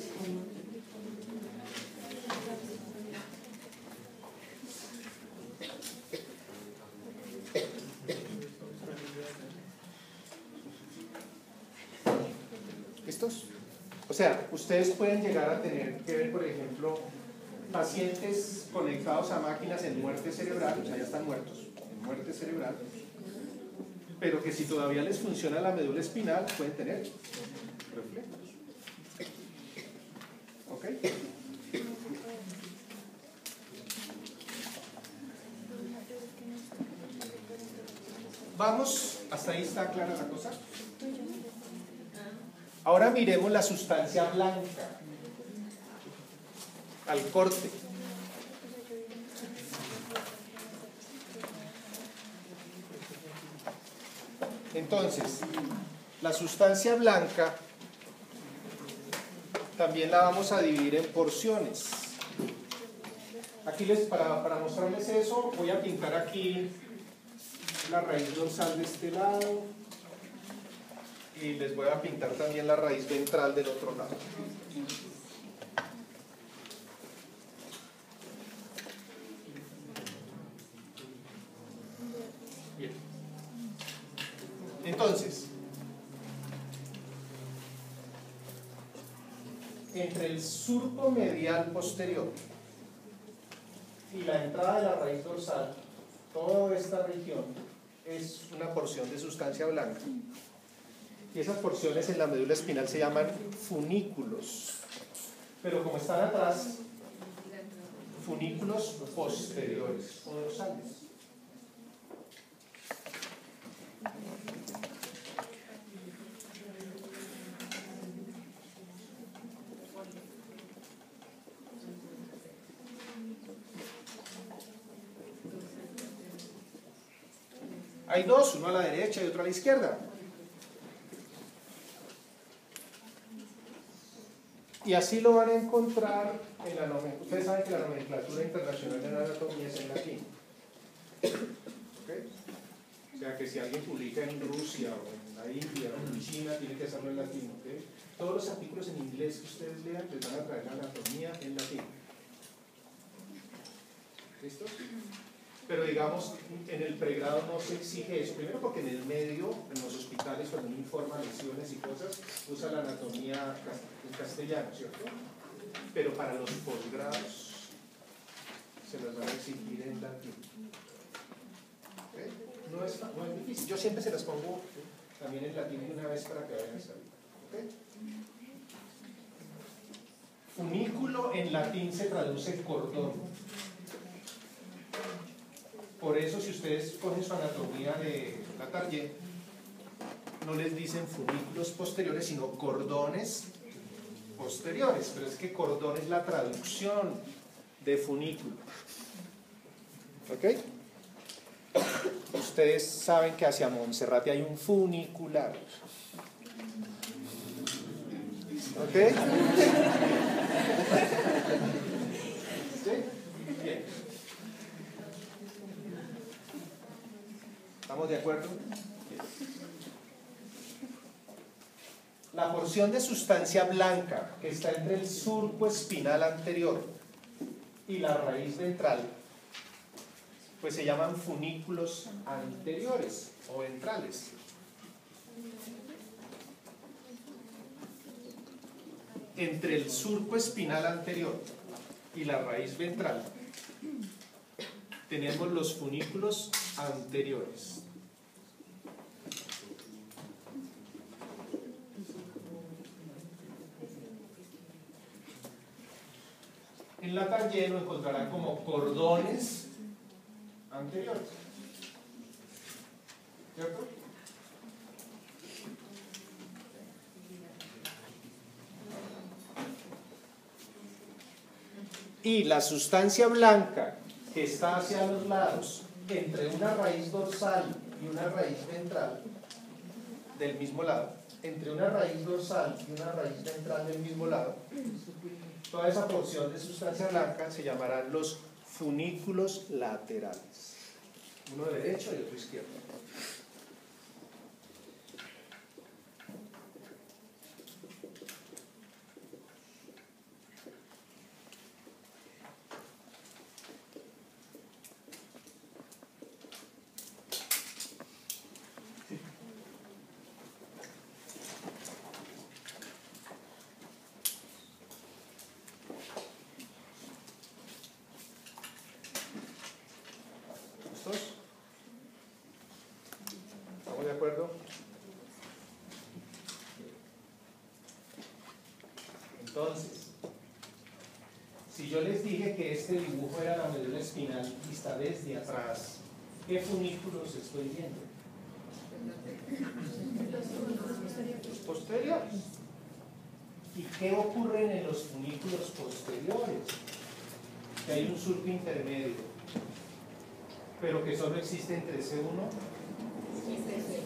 Speaker 1: ¿Listos? O sea, ustedes pueden llegar a tener que ver, por ejemplo, pacientes conectados a máquinas en muerte cerebral, o sea, ya están muertos, en muerte cerebral, pero que si todavía les funciona la médula espinal, pueden tener reflejos. ¿Ok? Vamos, hasta ahí está clara la cosa. Ahora miremos la sustancia blanca al corte. Entonces, la sustancia blanca también la vamos a dividir en porciones. Aquí para mostrarles eso, voy a pintar aquí la raíz dorsal de este lado. Y les voy a pintar también la raíz ventral del otro lado. Bien. Entonces, entre el surco medial posterior y la entrada de la raíz dorsal, toda esta región es una porción de sustancia blanca. Y esas porciones en la médula espinal se llaman funículos. Pero como están atrás, funículos posteriores o dorsales. Hay dos, uno a la derecha y otro a la izquierda. Y así lo van a encontrar en la nomenclatura. Ustedes saben que la nomenclatura internacional de la anatomía es en latín. ¿Okay? O sea que si alguien publica en Rusia o en la India o en China, tiene que hacerlo en latín. ¿Okay? Todos los artículos en inglés que ustedes lean les van a traer la anatomía en latín. ¿Listo? Pero digamos, en el pregrado no se exige eso. Primero porque en el medio, en los hospitales, cuando uno informa lesiones y cosas, usa la anatomía en castellano, ¿cierto? Pero para los posgrados se las van a exigir en latín. ¿Okay? No es difícil. Yo siempre se las pongo también en latín de una vez para que vayan a saber. ¿Okay? Funículo en latín se traduce cordón. Por eso, si ustedes cogen su anatomía de Latarjet, no les dicen funículos posteriores, sino cordones posteriores. Pero es que cordón es la traducción de funículo. ¿Ok? Ustedes saben que hacia Monserrate hay un funicular. ¿Ok? ¿Sí? Bien. ¿Estamos de acuerdo? La porción de sustancia blanca que está entre el surco espinal anterior y la raíz ventral, pues se llaman funículos anteriores o ventrales. Entre el surco espinal anterior y la raíz ventral tenemos los funículos anteriores. En Latarjet lo encontrarán como cordones anteriores. ¿Cierto? Y la sustancia blanca que está hacia los lados, entre una raíz dorsal y una raíz ventral del mismo lado, entre una raíz dorsal y una raíz ventral del mismo lado, toda esa porción de sustancia blanca se llamarán los funículos laterales. Uno derecho y otro izquierdo. ¿Estamos de acuerdo? Entonces, si yo les dije que este dibujo era la médula espinal y está desde atrás, ¿qué funículos estoy viendo? Los posteriores. ¿Y qué ocurre en los funículos posteriores? Que hay un surco intermedio, pero que solo existe entre C1 y T6.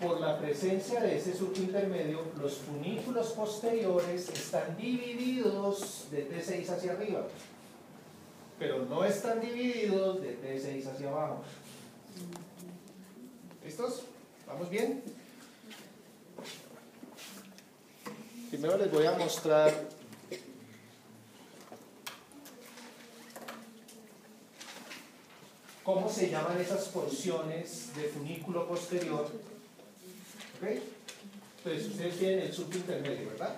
Speaker 1: Por la presencia de ese surco intermedio, los funículos posteriores están divididos de T6 hacia arriba, pero no están divididos de T6 hacia abajo. ¿Listos? ¿Vamos bien? Primero les voy a mostrar cómo se llaman esas porciones de funículo posterior. ¿Ok? Entonces ustedes tienen el surco intermedio, ¿verdad?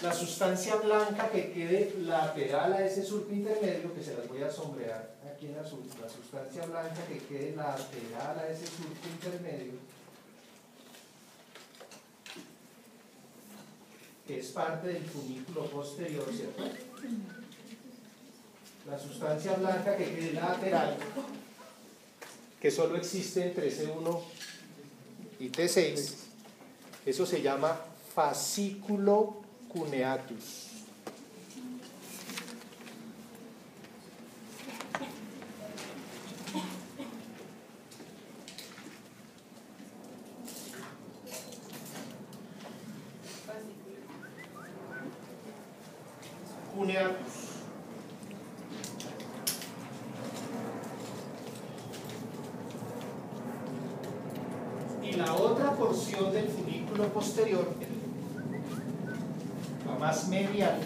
Speaker 1: La sustancia blanca que quede lateral a ese surco intermedio, que se las voy a sombrear aquí en azul, la sustancia blanca que quede lateral a ese surco intermedio, que es parte del funículo posterior, ¿cierto? La sustancia blanca que quede lateral, que solo existe entre C1 y T6, eso se llama fascículo cuneatus. cuneatus. Y la otra porción del funículo posterior, la más medial,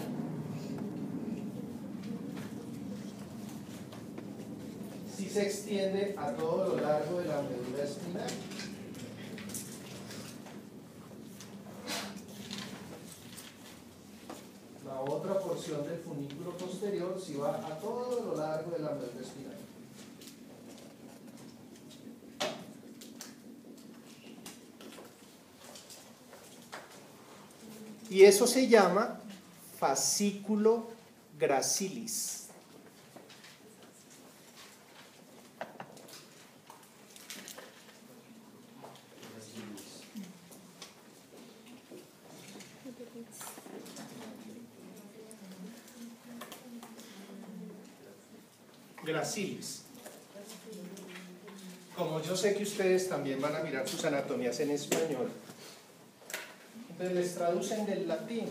Speaker 1: sí se extiende a todo lo largo de la médula espinal. La otra porción del funículo posterior sí va a todo lo largo de la médula espinal. Y eso se llama fascículo gracilis. Gracilis. Como yo sé que ustedes también van a mirar sus anatomías en español, entonces les traducen del latín.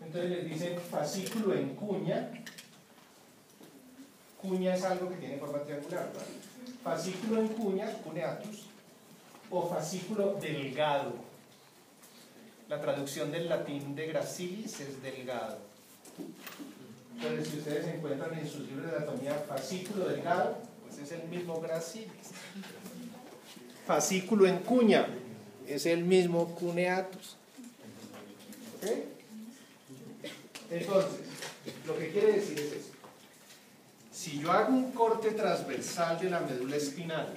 Speaker 1: Entonces les dicen fascículo en cuña. Cuña es algo que tiene forma triangular, ¿verdad? Fascículo en cuña, cuneatus, o fascículo delgado. La traducción del latín de gracilis es delgado. Entonces, si ustedes encuentran en sus libros de anatomía fascículo delgado, pues es el mismo gracilis. Fascículo en cuña es el mismo cuneatus. ¿Ok? Entonces, lo que quiere decir es esto. Si yo hago un corte transversal de la médula espinal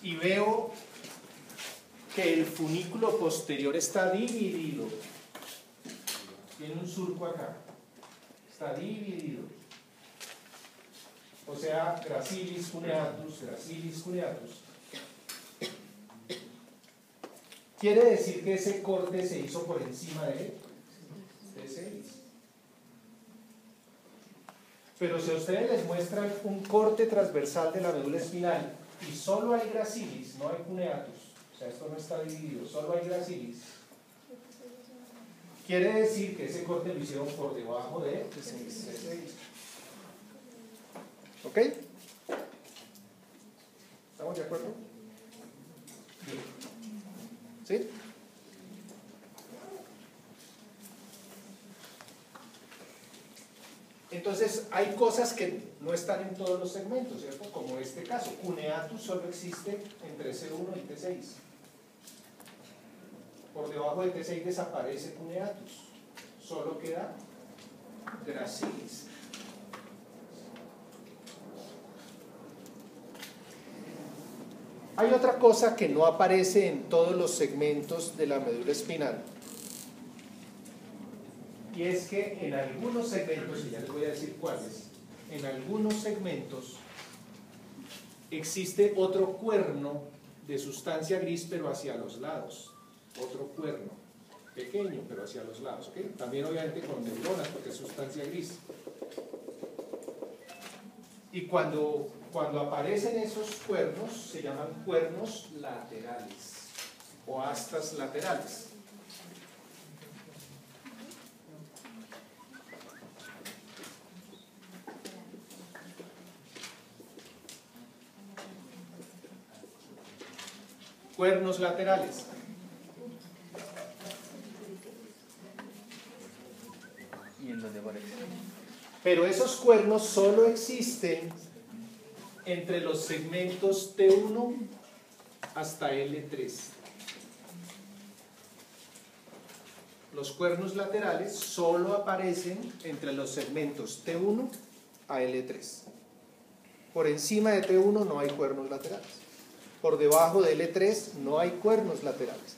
Speaker 1: y veo que el funículo posterior está dividido, tiene un surco acá, está dividido, o sea, gracilis cuneatus, quiere decir que ese corte se hizo por encima de T6. Pero si a ustedes les muestran un corte transversal de la médula espinal y solo hay gracilis, no hay cuneatus, o sea, esto no está dividido, solo hay gracilis, quiere decir que ese corte lo hicieron por debajo de T6. ¿Ok? ¿Estamos de acuerdo? Bien. ¿Sí? Entonces, hay cosas que no están en todos los segmentos, ¿cierto? Como este caso, cuneatus solo existe entre T1 y T6. Por debajo de T6 desaparece cuneatus, solo queda gracilis. Hay otra cosa que no aparece en todos los segmentos de la médula espinal, y es que en algunos segmentos, y ya les voy a decir cuáles, en algunos segmentos existe otro cuerno de sustancia gris pero hacia los lados, otro cuerno pequeño pero hacia los lados, ¿ok? También obviamente con neuronas porque es sustancia gris. Y cuando aparecen esos cuernos se llaman cuernos laterales o astas laterales. Cuernos laterales.
Speaker 2: ¿Y en dónde aparece?
Speaker 1: Pero esos cuernos solo existen entre los segmentos T1 hasta L3. Los cuernos laterales solo aparecen entre los segmentos T1 a L3. Por encima de T1 no hay cuernos laterales. Por debajo de L3 no hay cuernos laterales.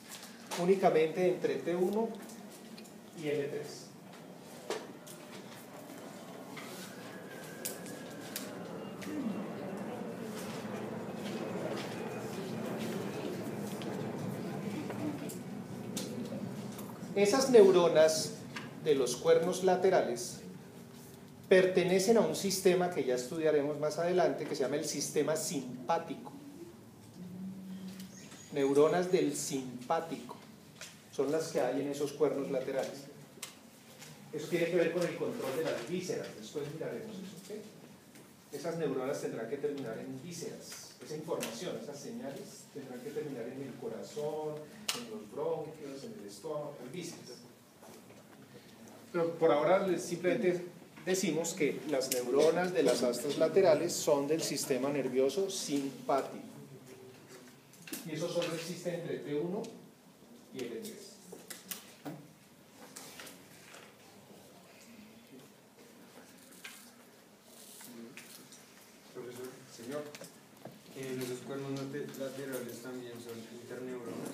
Speaker 1: Únicamente entre T1 y L3. Esas neuronas de los cuernos laterales pertenecen a un sistema que ya estudiaremos más adelante, que se llama el sistema simpático. Neuronas del simpático son las que hay en esos cuernos laterales. Eso tiene que ver con el control de las vísceras, después miraremos eso. ¿Okay? Esas neuronas tendrán que terminar en vísceras, esa información, esas señales tendrán que terminar en el corazón, en los bronquios, en el estómago, en vísceras. Pero por ahora simplemente decimos que las neuronas de las astas laterales son del sistema nervioso simpático. Y eso solo existe entre T1 y L3.
Speaker 5: Profesor,
Speaker 1: Señor.
Speaker 5: ¿los cuernos laterales también son interneuronas?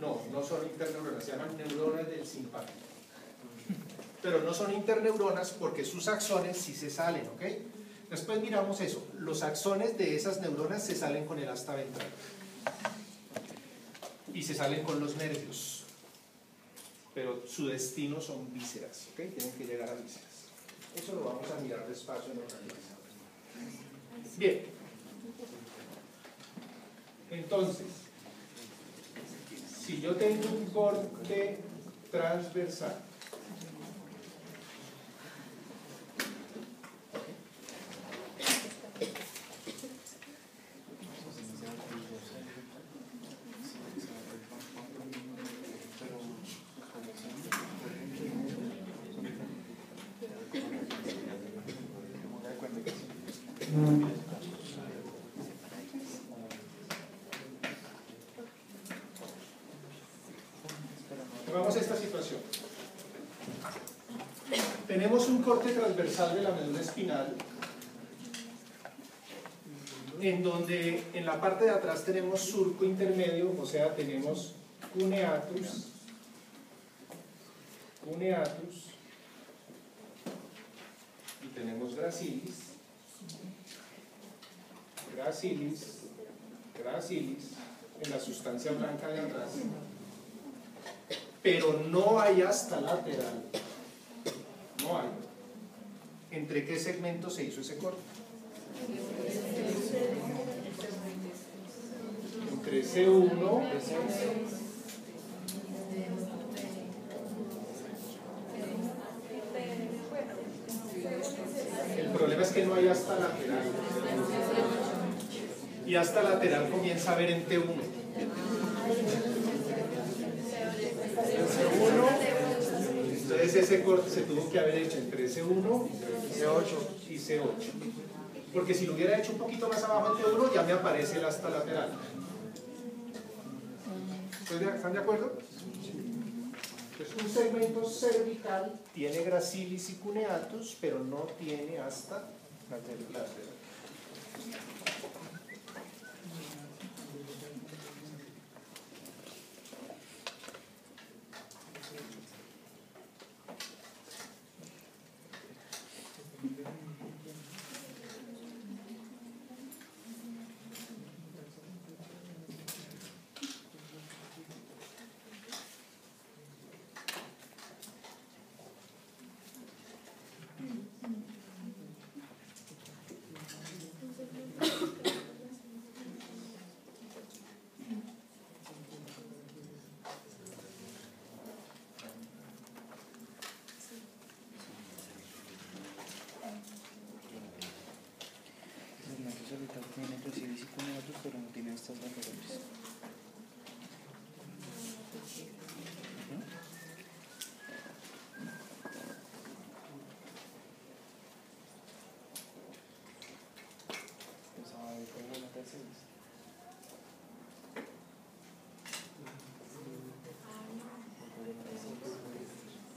Speaker 1: No, no son interneuronas, se llaman neuronas del simpático. Pero no son interneuronas porque sus axones sí se salen, ¿ok? Después miramos eso. Los axones de esas neuronas se salen con el asta ventral. Y se salen con los nervios. Pero su destino son vísceras, ¿ok? Tienen que llegar a vísceras. Eso lo vamos a mirar despacio en organización. Bien. Entonces, si yo tengo un corte transversal, vamos a esta situación. Tenemos un corte transversal de la médula espinal, en donde en la parte de atrás tenemos surco intermedio, o sea, tenemos cuneatus, y tenemos gracilis, en la sustancia blanca de atrás. Pero no hay asta lateral, no hay. ¿Entre qué segmentos se hizo ese corte? Entre C1 el problema es que no hay asta lateral, y asta lateral comienza a ver en T1. Entonces ese corte se tuvo que haber hecho entre C1 y C8. Porque si lo hubiera hecho un poquito más abajo en T1 ya me aparece el asta lateral. ¿Están de acuerdo? Entonces un segmento cervical tiene gracilis y cuneatus, pero no tiene asta lateral.
Speaker 2: Tiene gracilis y cuneatus, pero no tiene estas laterales.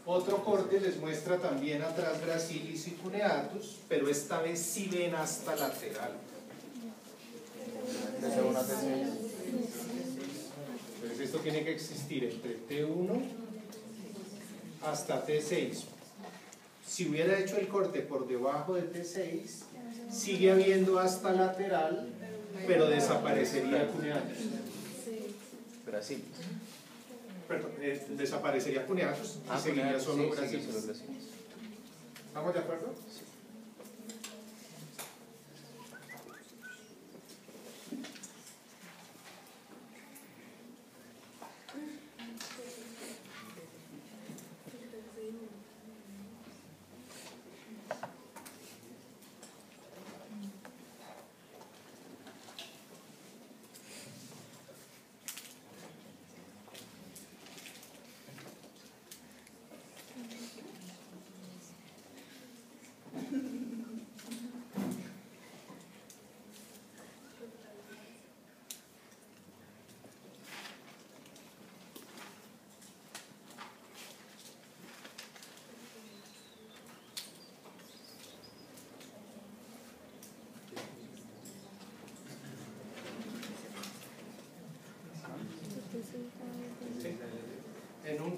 Speaker 1: Otro corte les muestra también atrás gracilis y cuneatus, pero esta vez sí ven hasta lateral. Entonces esto tiene que existir entre T1 hasta T6. Si hubiera hecho el corte por debajo de T6, sigue habiendo hasta lateral, pero desaparecería cuneatus.
Speaker 2: Gracilis.
Speaker 1: Perdón, desaparecería cuneatus y seguiría solo gracilis. ¿Estamos de acuerdo? Sí.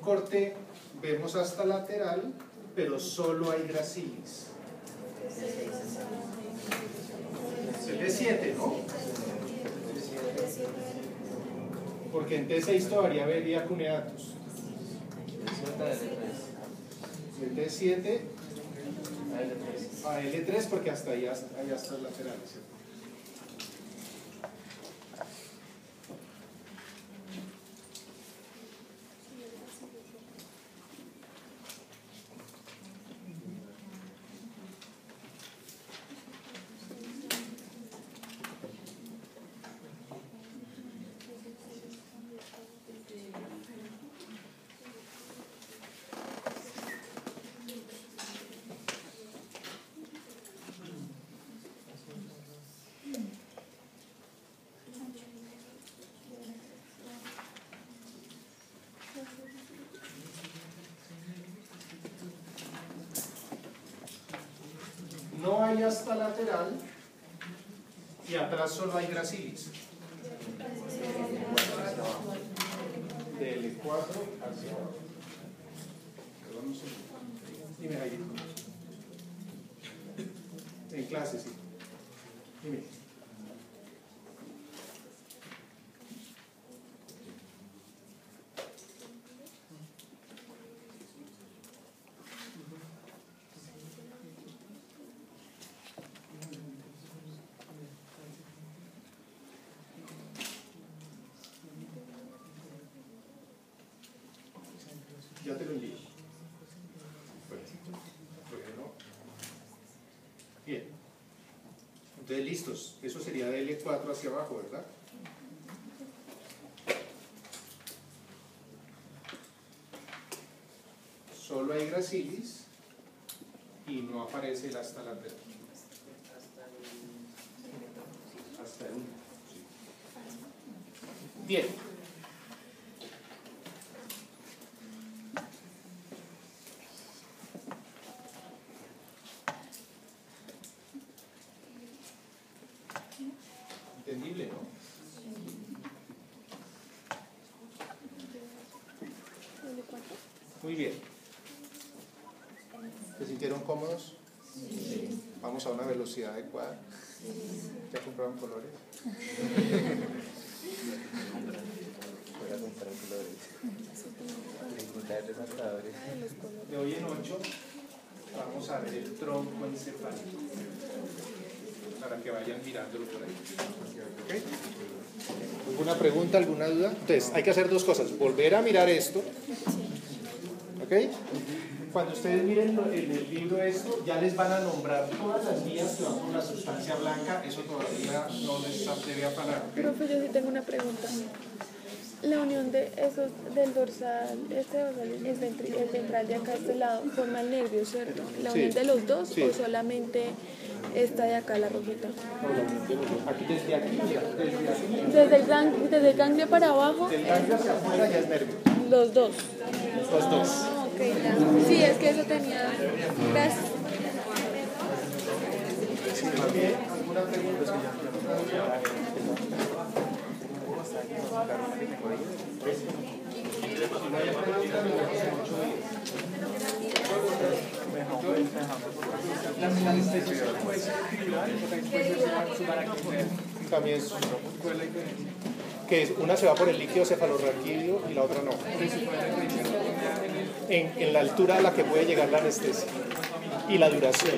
Speaker 1: corte, vemos hasta lateral, pero solo hay gracilis. El D7, ¿no? Porque en T6 todavía vería cuneatus. El T7 a L3 porque hasta ahí hasta el lateral, ¿cierto? No hay hasta lateral y atrás solo hay gracilis. De L4 hacia abajo. Perdón, no sé. Dime ahí. En clase, sí. Dime. Ya te lo envío. Bueno. Bien. Entonces, listos. Eso sería de L4 hacia abajo, ¿verdad? Solo hay gracilis y no aparece el hasta lateral. Hasta el 1. Sí. Bien. Entendible, ¿no? Muy bien. ¿Se sintieron cómodos? Sí. Vamos a una velocidad adecuada. ¿Ya compraron colores?
Speaker 2: Voy a comprar colores. Disfrutar resaltadores.
Speaker 1: De hoy en 8 vamos a ver el tronco encefálico para que vayan mirándolo por ahí. ¿Okay? ¿Alguna pregunta, alguna duda? Entonces, hay que hacer dos cosas. Volver a mirar esto. ¿Ok? Cuando ustedes miren en el libro esto, ya les van a nombrar todas las vías que van con la sustancia blanca. Eso todavía no les debe afanar. ¿Okay?
Speaker 6: Profe, yo sí tengo una pregunta. La unión de esos del dorsal, el ventral de acá a este lado, forma el nervio, ¿cierto? ¿La unión de los dos o solamente esta de acá, la rojita?
Speaker 1: Aquí desde aquí,
Speaker 6: Desde el ganglio para abajo.
Speaker 1: del ganglio hacia afuera ya es nervio.
Speaker 6: Los dos.
Speaker 1: Los dos.
Speaker 6: Ah, ok, ya. Sí, es que eso tenía. Gracias.
Speaker 1: ¿También alguna pregunta? También que una se va por el líquido cefalorraquídeo y la otra no. En la altura a la que puede llegar la anestesia y la duración.